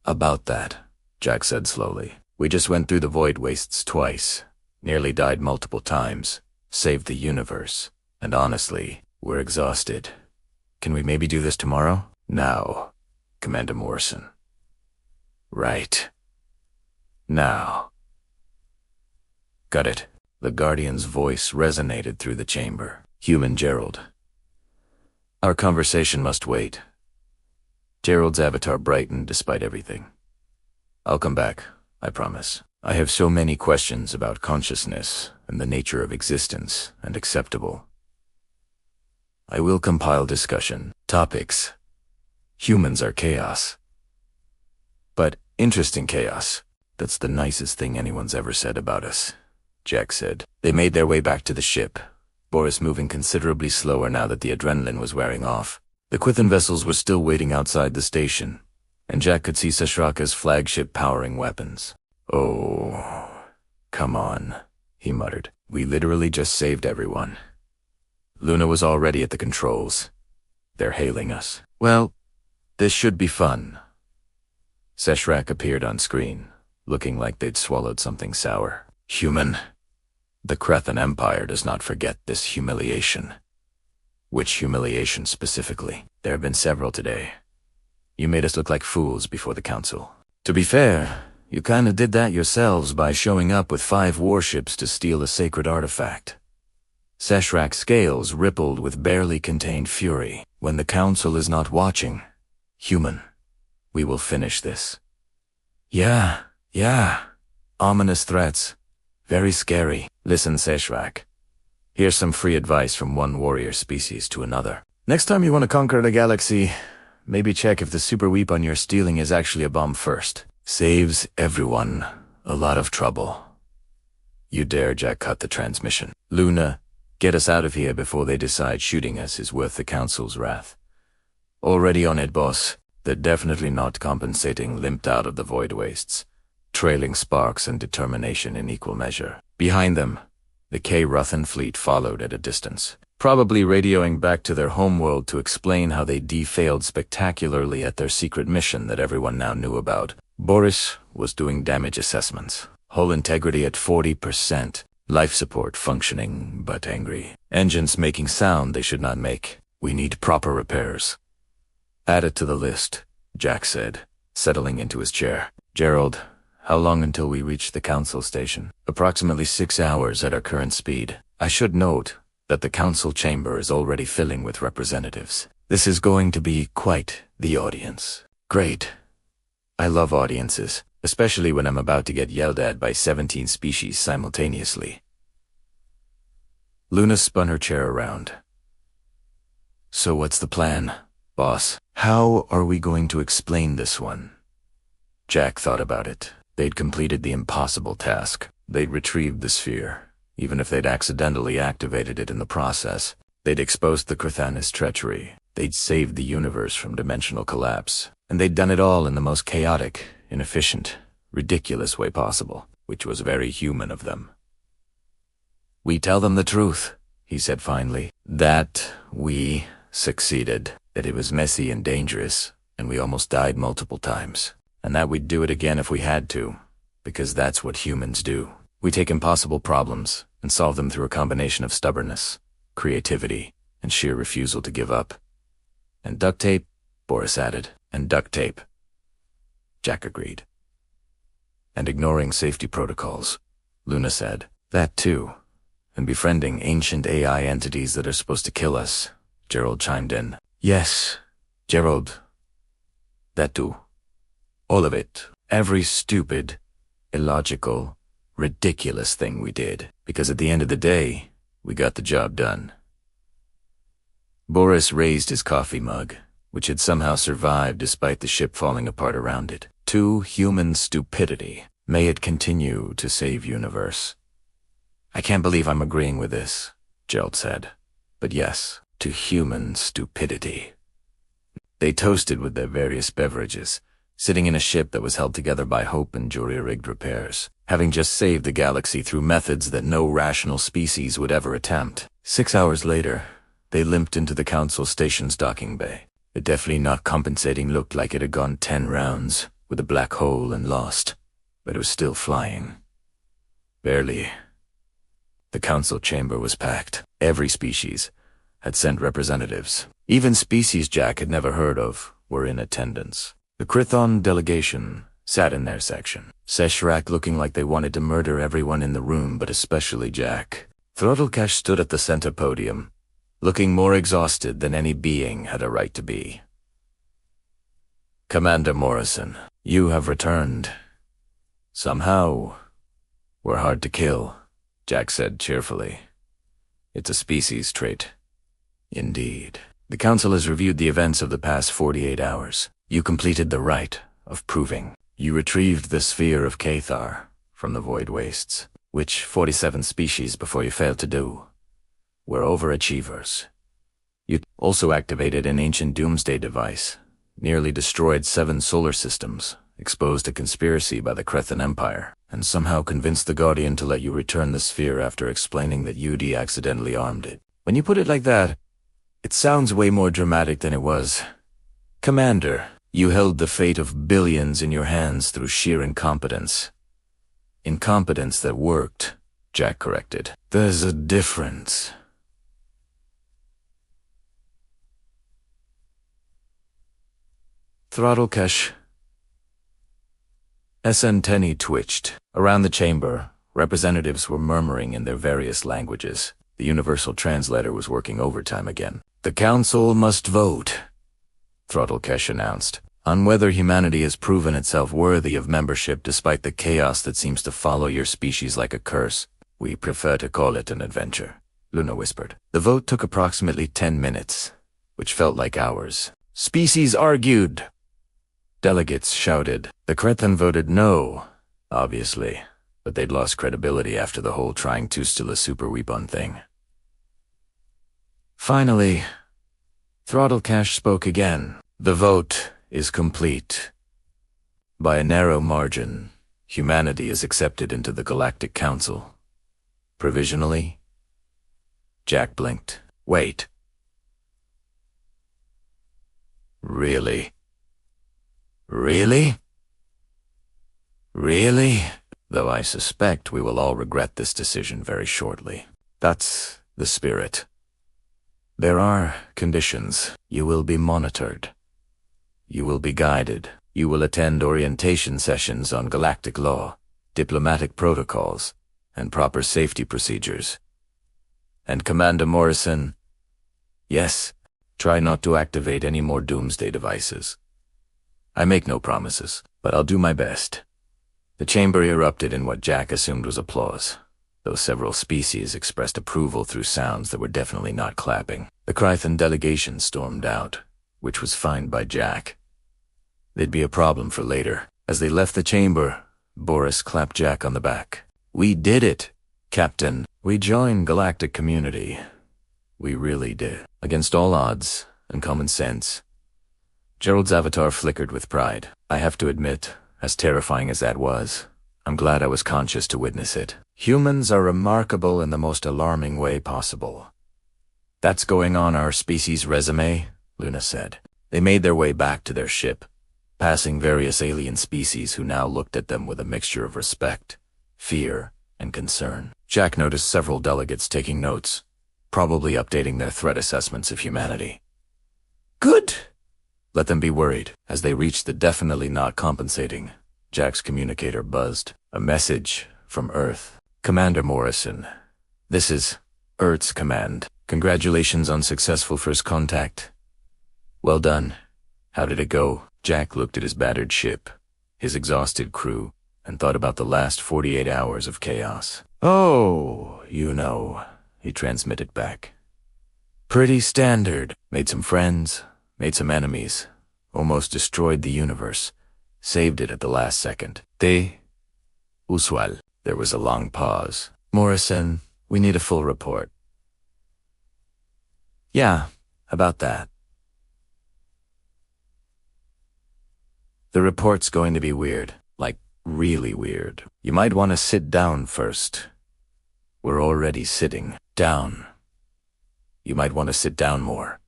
"About that," Jack said slowly. "We just went through the void wastes twice, nearly died multiple times, saved the universe, and honestly, we're exhausted. Can we maybe do this tomorrow?" "Now, Commander Morrison." "Right. Now." "Got it." The Guardian's voice resonated through the chamber. "Human Gerald. Our conversation must wait." Gerald's avatar brightened despite everything. "I'll come back, I promise. I have so many questions about consciousness and the nature of existence and acceptable. I will compile discussion topics. Humans are chaos. But interesting chaos. That's the nicest thing anyone's ever said about us," Jack said. They made their way back to the ship, Boris moving considerably slower now that the adrenaline was wearing off. The Quithan vessels were still waiting outside the station, and Jack could see Sashraka's flagship powering weapons. "Oh, come on," he muttered. "We literally just saved everyone." Luna was already at the controls. "They're hailing us." "Well, this should be fun." Seshrak appeared on screen, looking like they'd swallowed something sour. "Human, the Krethan Empire does not forget this humiliation." "Which humiliation specifically?" "There have been several today. You made us look like fools before the Council. To be fair, you kinda did that yourselves by showing up with 5 warships to steal a sacred artifact." Seshrak's scales rippled with barely contained fury. "When the Council is not watching, human, we will finish this." Yeah. Ominous threats. Very scary. "Listen, Seshrak. Here's some free advice from one warrior species to another. Next time you want to conquer the galaxy, maybe check if the super weapon on you're stealing is actually a bomb first. Saves everyone a lot of trouble." "You dare Jack cut the transmission. Luna, get us out of here before they decide shooting us is worth the Council's wrath." "Already on it, boss." The Definitely Not Compensating limped out of the void wastes, trailing sparks and determination in equal measure. Behind them, the K-Ruthan fleet followed at a distance, probably radioing back to their homeworld to explain how they defailed spectacularly at their secret mission that everyone now knew about. Boris was doing damage assessments. Hull integrity at 40%. Life support functioning, but angry. Engines making sound they should not make. "We need proper repairs." "Add it to the list," Jack said, settling into his chair. "Gerald, how long until we reach the Council station?" "Approximately 6 hours at our current speed. I should note that the Council chamber is already filling with representatives. This is going to be quite the audience." "Great. I love audiences, especially when I'm about to get yelled at by 17 species simultaneously." Luna spun her chair around. "So what's the plan, boss? How are we going to explain this one?" Jack thought about it. They'd completed the impossible task. They'd retrieved the sphere, even if they'd accidentally activated it in the process. They'd exposed the Krethanis' treachery. They'd saved the universe from dimensional collapse. And they'd done it all in the most chaotic, inefficient, ridiculous way possible, which was very human of them. "We tell them the truth," he said finally. "That we succeeded. That it was messy and dangerous, and we almost died multiple times. And that we'd do it again if we had to, because that's what humans do. We take impossible problems and solve them through a combination of stubbornness, creativity, and sheer refusal to give up." "And duct tape," Boris added. "And duct tape," Jack agreed. "And ignoring safety protocols," Luna said. "That too. And befriending ancient AI entities that are supposed to kill us," Gerald chimed in. "Yes, Gerald. That too. All of it. Every stupid, illogical, ridiculous thing we did. Because at the end of the day, we got the job done." Boris raised his coffee mug, which had somehow survived despite the ship falling apart around it. "To human stupidity. May it continue to save universe." "I can't believe I'm agreeing with this," Gerald said. "But yes, to human stupidity." They toasted with their various beverages, sitting in a ship that was held together by hope and jury-rigged repairs, having just saved the galaxy through methods that no rational species would ever attempt. 6 hours later, they limped into the Council station's docking bay. It Definitely Not Compensating looked like it had gone 10 rounds, with a black hole and lost, but it was still flying. Barely. The Council chamber was packed. Every species had sent representatives. Even species Jack had never heard of were in attendance. The Krethan delegation sat in their section, Seshrak looking like they wanted to murder everyone in the room, but especially Jack. Throttlecash stood at the center podium, looking more exhausted than any being had a right to be. "Commander Morrison, you have returned. Somehow, we're hard to kill," Jack said cheerfully. "It's a species trait." "Indeed. The Council has reviewed the events of the past 48 hours. You completed the Rite of Proving. You retrieved the sphere of Cathar from the void wastes, which 47 species before you failed to do. We're overachievers. You also activated an ancient doomsday device, nearly destroyed 7 solar systems, exposed a conspiracy by the Crethan Empire, and somehow convinced the Guardian to let you return the sphere after explaining that UD accidentally armed it. When you put it like that, it sounds way more dramatic than it was. Commander, you held the fate of billions in your hands through sheer incompetence. Incompetence that worked, Jack corrected. There's a difference. Throttle cache. antennae twitched. Around the chamber, representatives were murmuring in their various languages. The universal translator was working overtime again. The council must vote, Throttlekesh announced, on whether humanity has proven itself worthy of membership despite the chaos that seems to follow your species like a curse. We prefer to call it an adventure, Luna whispered. The vote took approximately 10 minutes, which felt like hours. Species argued. Delegates shouted. The Crethan voted no, obviously, but they'd lost credibility after the whole trying to still a super weapon thing. Finally, Throttlecash spoke again. The vote is complete. By a narrow margin, humanity is accepted into the Galactic Council. Provisionally? Jack blinked. Wait. Really? Really? Really? Though I suspect we will all regret this decision very shortly. That's the spirit. There are conditions. You will be monitored. You will be guided. You will attend orientation sessions on galactic law, diplomatic protocols, and proper safety procedures. And Commander Morrison, yes, try not to activate any more doomsday devices. I make no promises, but I'll do my best. The chamber erupted in what Jack assumed was applause, though several species expressed approval through sounds that were definitely not clapping. The Crethan delegation stormed out, which was fine by Jack. They'd be a problem for later. As they left the chamber, Boris clapped Jack on the back. We did it, Captain. We joined Galactic Community. We really did. Against all odds and common sense. Gerald's avatar flickered with pride. I have to admit, as terrifying as that was, I'm glad I was conscious to witness it. Humans are remarkable in the most alarming way possible. That's going on our species' resume, Luna said. They made their way back to their ship, passing various alien species who now looked at them with a mixture of respect, fear, and concern. Jack noticed several delegates taking notes, probably updating their threat assessments of humanity. Good! Let them be worried. As they reached the Definitely Not Compensating, Jack's communicator buzzed. A message from Earth. Commander Morrison, this is Earth's command. Congratulations on successful first contact. Well done. How did it go? Jack looked at his battered ship, his exhausted crew, and thought about the last 48 hours of chaos. Oh, you know, he transmitted back. Pretty standard. Made some friends, made some enemies, almost destroyed the universe, saved it at the last second. Usual. There was a long pause. Morrison, we need a full report. Yeah, about that. The report's going to be weird, like really weird. You might want to sit down first. We're already sitting down. You might want to sit down more.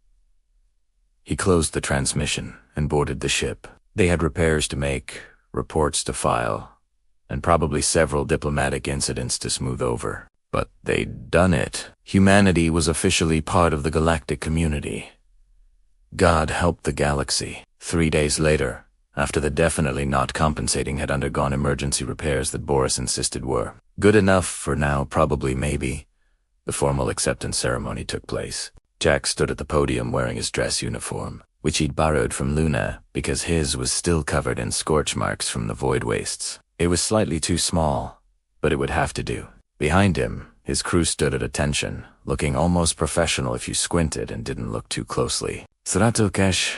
He closed the transmission and boarded the ship. They had repairs to make, reports to file, and probably several diplomatic incidents to smooth over. But they'd done it. Humanity was officially part of the galactic community. God help the galaxy. 3 days later, after the Definitely Not Compensating had undergone emergency repairs that Boris insisted were good enough for now, probably maybe, the formal acceptance ceremony took place. Jack stood at the podium wearing his dress uniform, which he'd borrowed from Luna because his was still covered in scorch marks from the void wastes. It was slightly too small, but it would have to do. Behind him, his crew stood at attention, looking almost professional if you squinted and didn't look too closely. Throttlekesh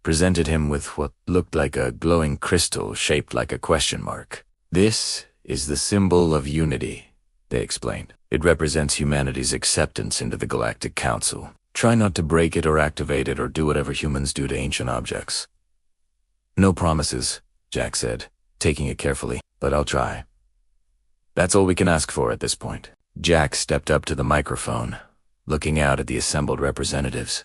presented him with what looked like a glowing crystal shaped like a question mark. This is the symbol of unity, they explained. It represents humanity's acceptance into the Galactic Council. Try not to break it or activate it or do whatever humans do to ancient objects. No promises, Jack said, taking it carefully, but I'll try. That's all we can ask for at this point. Jack stepped up to the microphone, looking out at the assembled representatives.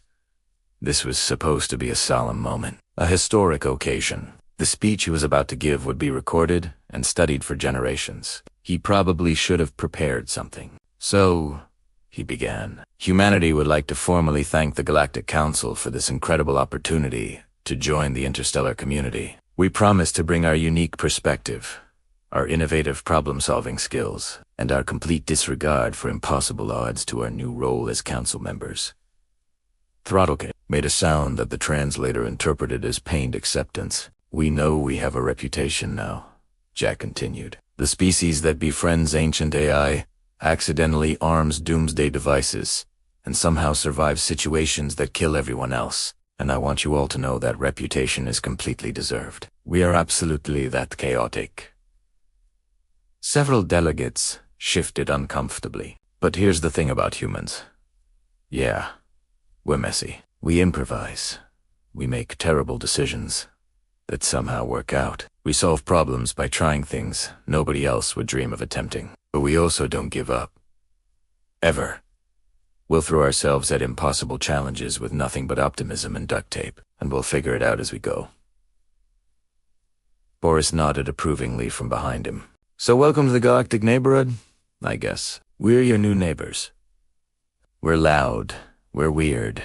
This was supposed to be a solemn moment, a historic occasion. The speech he was about to give would be recorded and studied for generations. He probably should have prepared something. So, he began. Humanity would like to formally thank the Galactic Council for this incredible opportunity to join the interstellar community. We promise to bring our unique perspective, our innovative problem-solving skills, and our complete disregard for impossible odds to our new role as council members. Throttlecake made a sound that the translator interpreted as pained acceptance. We know we have a reputation now, Jack continued. The species that befriends ancient AI accidentally arms doomsday devices and somehow survives situations that kill everyone else. And I want you all to know that reputation is completely deserved. We are absolutely that chaotic. Several delegates shifted uncomfortably. But here's the thing about humans. Yeah, we're messy. We improvise. We make terrible decisions that somehow work out. We solve problems by trying things nobody else would dream of attempting. But we also don't give up. Ever. We'll throw ourselves at impossible challenges with nothing but optimism and duct tape, and we'll figure it out as we go. Boris nodded approvingly from behind him. So welcome to the Galactic neighborhood, I guess. We're your new neighbors. We're loud, we're weird,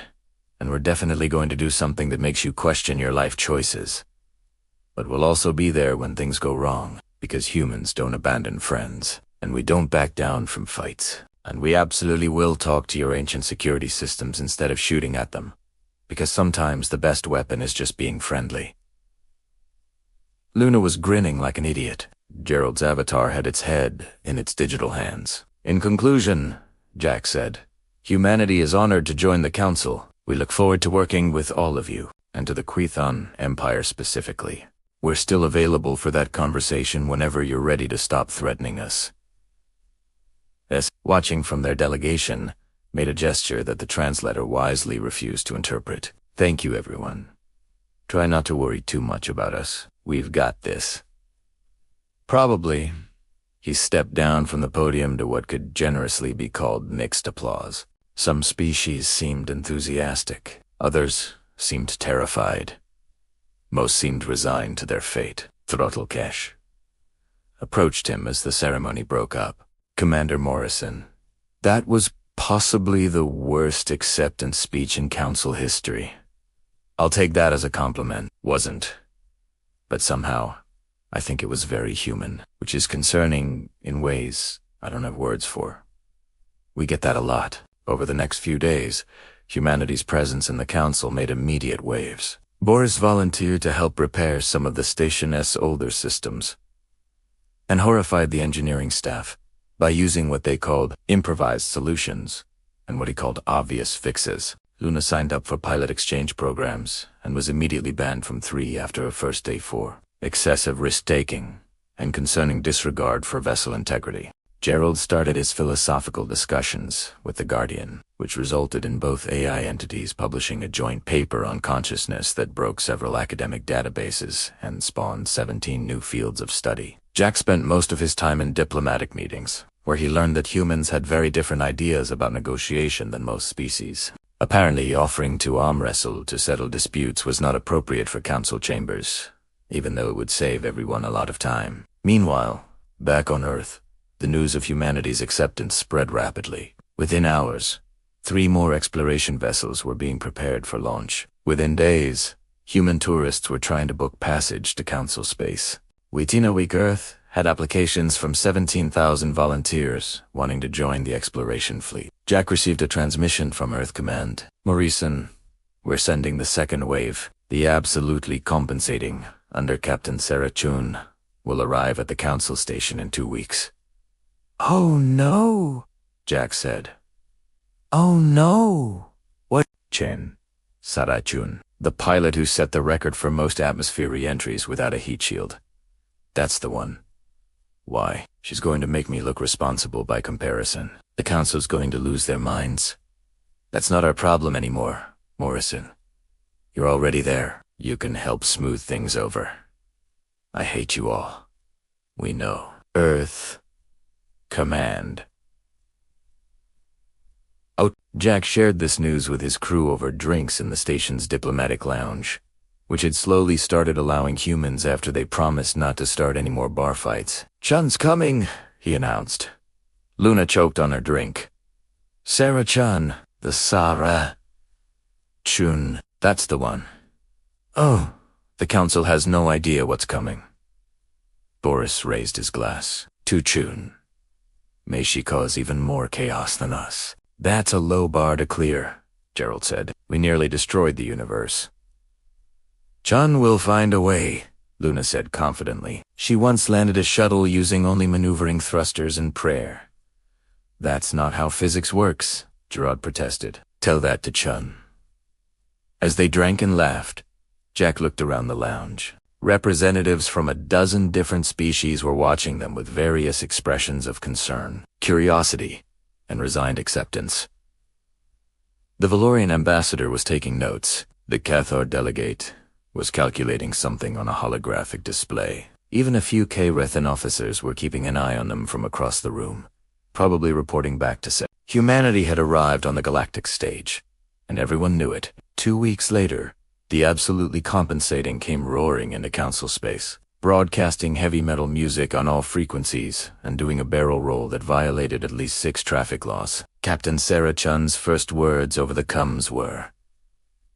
and we're definitely going to do something that makes you question your life choices. But we'll also be there when things go wrong, because humans don't abandon friends, and we don't back down from fights. And we absolutely will talk to your ancient security systems instead of shooting at them, because sometimes the best weapon is just being friendly. Luna was grinning like an idiot. Gerald's avatar had its head in its digital hands. In conclusion, Jack said, humanity is honored to join the Council. We look forward to working with all of you, and to the Quethon Empire specifically. We're still available for that conversation whenever you're ready to stop threatening us. S, watching from their delegation, made a gesture that the translator wisely refused to interpret. Thank you, everyone. Try not to worry too much about us. We've got this. Probably. He stepped down from the podium to what could generously be called mixed applause. Some species seemed enthusiastic. Others seemed terrified. Most seemed resigned to their fate. Throttlecake approached him as the ceremony broke up. Commander Morrison. That was possibly the worst acceptance speech in Council history. I'll take that as a compliment. Wasn't. But somehow, I think it was very human, which is concerning in ways I don't have words for. We get that a lot. Over the next few days, humanity's presence in the Council made immediate waves. Boris volunteered to help repair some of the Station's older systems, and horrified the engineering staff by using what they called improvised solutions and what he called obvious fixes. Luna signed up for pilot exchange programs and was immediately banned from 3 after her first day for excessive risk-taking and concerning disregard for vessel integrity. Gerald started his philosophical discussions with the Guardian, which resulted in both AI entities publishing a joint paper on consciousness that broke several academic databases and spawned 17 new fields of study. Jack spent most of his time in diplomatic meetings, where he learned that humans had very different ideas about negotiation than most species. Apparently, offering to arm wrestle to settle disputes was not appropriate for council chambers, even though it would save everyone a lot of time. Meanwhile, back on Earth, the news of humanity's acceptance spread rapidly. Within hours, 3 more exploration vessels were being prepared for launch. Within days, human tourists were trying to book passage to council space. Week Earth had applications from 17,000 volunteers wanting to join the exploration fleet. Jack received a transmission from Earth Command. Morrison, we're sending the second wave. The absolutely compensating, under Captain Sarah Chun, will arrive at the council station in 2 weeks. Oh no, Jack said. Oh no. What? Chen, Sarah Chun, the pilot who set the record for most atmosphere re-entries without a heat shield. That's the one. Why? She's going to make me look responsible by comparison. The council's going to lose their minds. That's not our problem anymore, Morrison. You're already there. You can help smooth things over. I hate you all. We know. Earth. Command. Oh, Jack shared this news with his crew over drinks in the station's diplomatic lounge, which had slowly started allowing humans after they promised not to start any more bar fights. "Chun's coming," he announced. Luna choked on her drink. "Sarah Chun, the Sarah Chun, that's the one. Oh, the council has no idea what's coming." Boris raised his glass. "To Chun. May she cause even more chaos than us." "That's a low bar to clear," Gerald said. "We nearly destroyed the universe." "Chun will find a way," Luna said confidently. "She once landed a shuttle using only maneuvering thrusters and prayer." "That's not how physics works," Gerald protested. "Tell that to Chun." As they drank and laughed, Jack looked around the lounge. Representatives from a dozen different species were watching them with various expressions of concern, curiosity, and resigned acceptance. The Valorian ambassador was taking notes. The Cathar delegate was calculating something on a holographic display. Even a few K-Rethan officers were keeping an eye on them from across the room, probably reporting back to say humanity had arrived on the galactic stage, and everyone knew it. 2 weeks later, the Absolutely Compensating came roaring into council space, broadcasting heavy metal music on all frequencies and doing a barrel roll that violated at least 6 traffic laws. Captain Sarah Chun's first words over the comms were,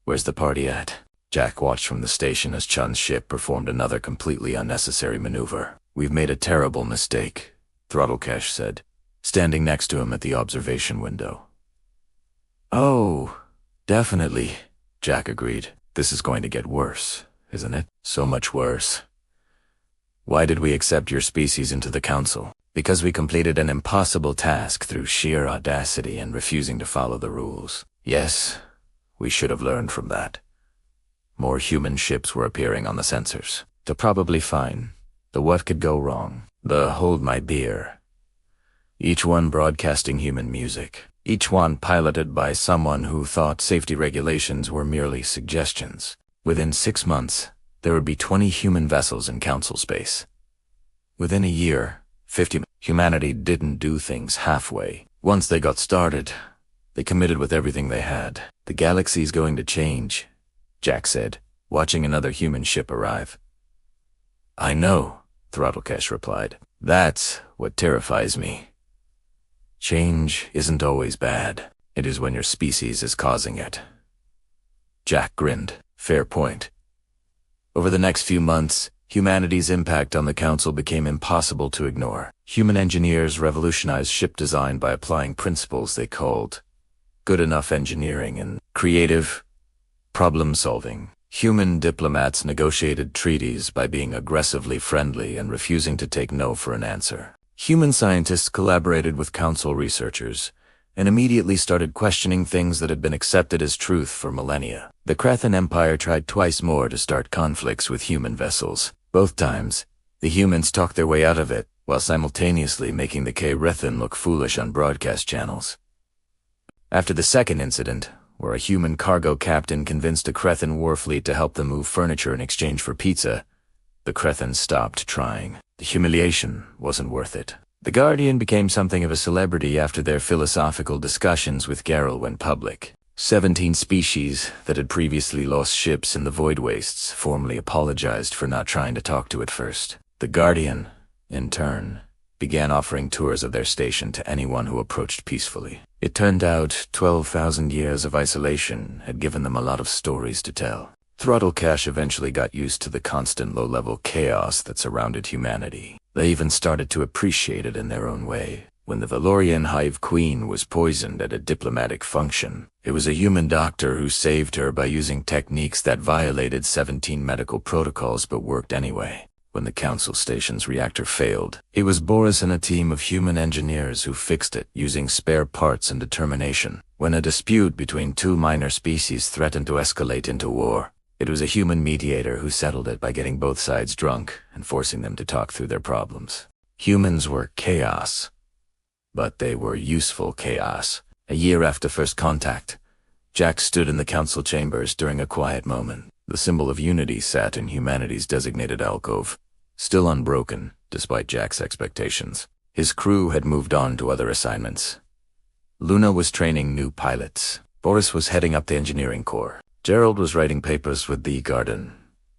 "Where's the party at?" Jack watched from the station as Chun's ship performed another completely unnecessary maneuver. "We've made a terrible mistake," Throttlecash said, standing next to him at the observation window. "Oh, definitely," Jack agreed. "This is going to get worse, isn't it? So much worse. Why did we accept your species into the council? Because we completed an impossible task through sheer audacity and refusing to follow the rules. Yes, we should have learned from that." More human ships were appearing on the sensors. "They're probably fine. The what could go wrong? The hold my beer. Each one broadcasting human music. Each one piloted by someone who thought safety regulations were merely suggestions. Within 6 months, there would be 20 human vessels in council space. Within a year, 50. Humanity didn't do things halfway. Once they got started, they committed with everything they had. The galaxy's going to change," Jack said, watching another human ship arrive. "I know," Throttlecash replied. "That's what terrifies me. Change isn't always bad. It is when your species is causing it." Jack grinned. "Fair point." Over the next few months, humanity's impact on the council became impossible to ignore. Human engineers revolutionized ship design by applying principles they called good enough engineering and creative problem-solving. Human diplomats negotiated treaties by being aggressively friendly and refusing to take no for an answer. Human scientists collaborated with council researchers and immediately started questioning things that had been accepted as truth for millennia. The Krathan Empire tried twice more to start conflicts with human vessels. Both times, the humans talked their way out of it, while simultaneously making the K-Rethan look foolish on broadcast channels. After the second incident, where a human cargo captain convinced a Krathan war fleet to help them move furniture in exchange for pizza, the Krathan stopped trying. The humiliation wasn't worth it. The Guardian became something of a celebrity after their philosophical discussions with Gerald went public. 17 species that had previously lost ships in the void wastes formally apologized for not trying to talk to it first. The Guardian, in turn, began offering tours of their station to anyone who approached peacefully. It turned out 12,000 years of isolation had given them a lot of stories to tell. Throttlecash eventually got used to the constant low-level chaos that surrounded humanity. They even started to appreciate it in their own way. When the Valorian Hive Queen was poisoned at a diplomatic function, it was a human doctor who saved her by using techniques that violated 17 medical protocols but worked anyway. When the council station's reactor failed, it was Boris and a team of human engineers who fixed it using spare parts and determination. When a dispute between 2 minor species threatened to escalate into war, it was a human mediator who settled it by getting both sides drunk and forcing them to talk through their problems. Humans were chaos, but they were useful chaos. A year after first contact, Jack stood in the council chambers during a quiet moment. The symbol of unity sat in humanity's designated alcove, still unbroken despite Jack's expectations. His crew had moved on to other assignments. Luna was training new pilots. Boris was heading up the engineering corps. Gerald was writing papers with the Garden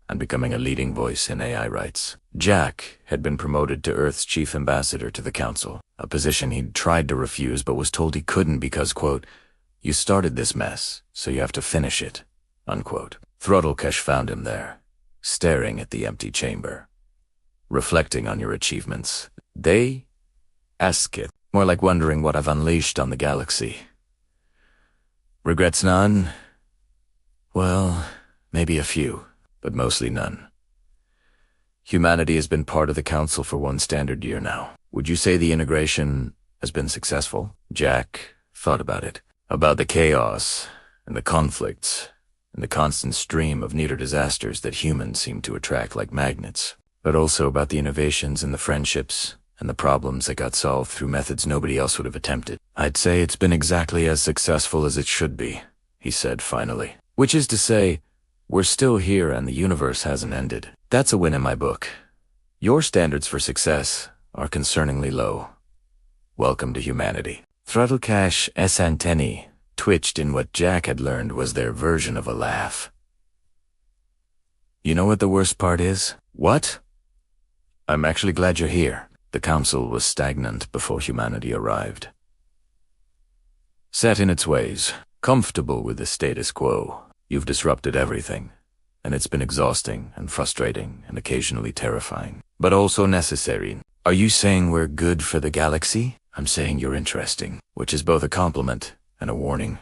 and becoming a leading voice in AI rights. Jack had been promoted to Earth's chief ambassador to the council, a position he'd tried to refuse but was told he couldn't because, quote, "You started this mess, so you have to finish it," unquote. Throttlecash found him there, staring at the empty chamber. "Reflecting on your achievements." "They?" asked Kit, more like wondering what I've unleashed on the galaxy. "Regrets none?" "Well, maybe a few, but mostly none. Humanity has been part of the Council for one standard year now. Would you say the integration has been successful?" Jack thought about it. About the chaos, and the conflicts, and the constant stream of near disasters that humans seem to attract like magnets. But also about the innovations and the friendships, and the problems that got solved through methods nobody else would have attempted. "I'd say it's been exactly as successful as it should be," he said finally. "Which is to say, we're still here and the universe hasn't ended. That's a win in my book. Your standards for success are concerningly low. Welcome to humanity." Throttlecash's antennae twitched in what Jack had learned was their version of a laugh. "You know what the worst part is?" "What?" "I'm actually glad you're here." The council was stagnant before humanity arrived. Set in its ways, comfortable with the status quo. You've disrupted everything, and it's been exhausting and frustrating and occasionally terrifying, but also necessary. "Are you saying we're good for the galaxy?" "I'm saying you're interesting," which is both a compliment and a warning.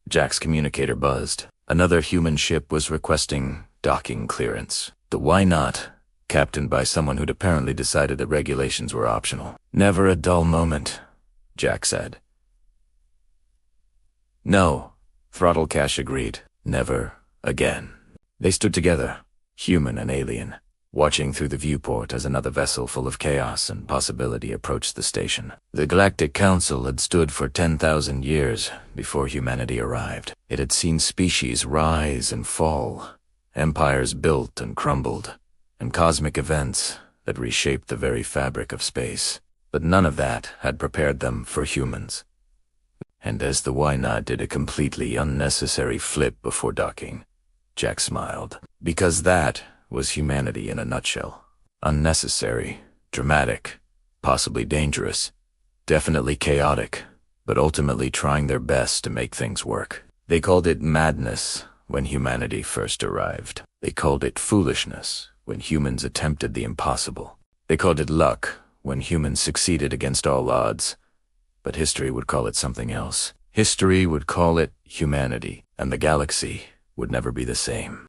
Jack's communicator buzzed. Another human ship was requesting docking clearance. The Why Not, captained by someone who'd apparently decided that regulations were optional. "Never a dull moment," Jack said. "No," Throttlecash agreed. "Never again." They stood together, human and alien, watching through the viewport as another vessel full of chaos and possibility approached the station. The Galactic Council had stood for 10,000 years before humanity arrived. It had seen species rise and fall, empires built and crumbled, and cosmic events that reshaped the very fabric of space. But none of that had prepared them for humans. And as the Why Not did a completely unnecessary flip before docking, Jack smiled. Because that was humanity in a nutshell. Unnecessary, dramatic, possibly dangerous, definitely chaotic, but ultimately trying their best to make things work. They called it madness when humanity first arrived. They called it foolishness when humans attempted the impossible. They called it luck when humans succeeded against all odds. But history would call it something else. History would call it humanity, and the galaxy would never be the same.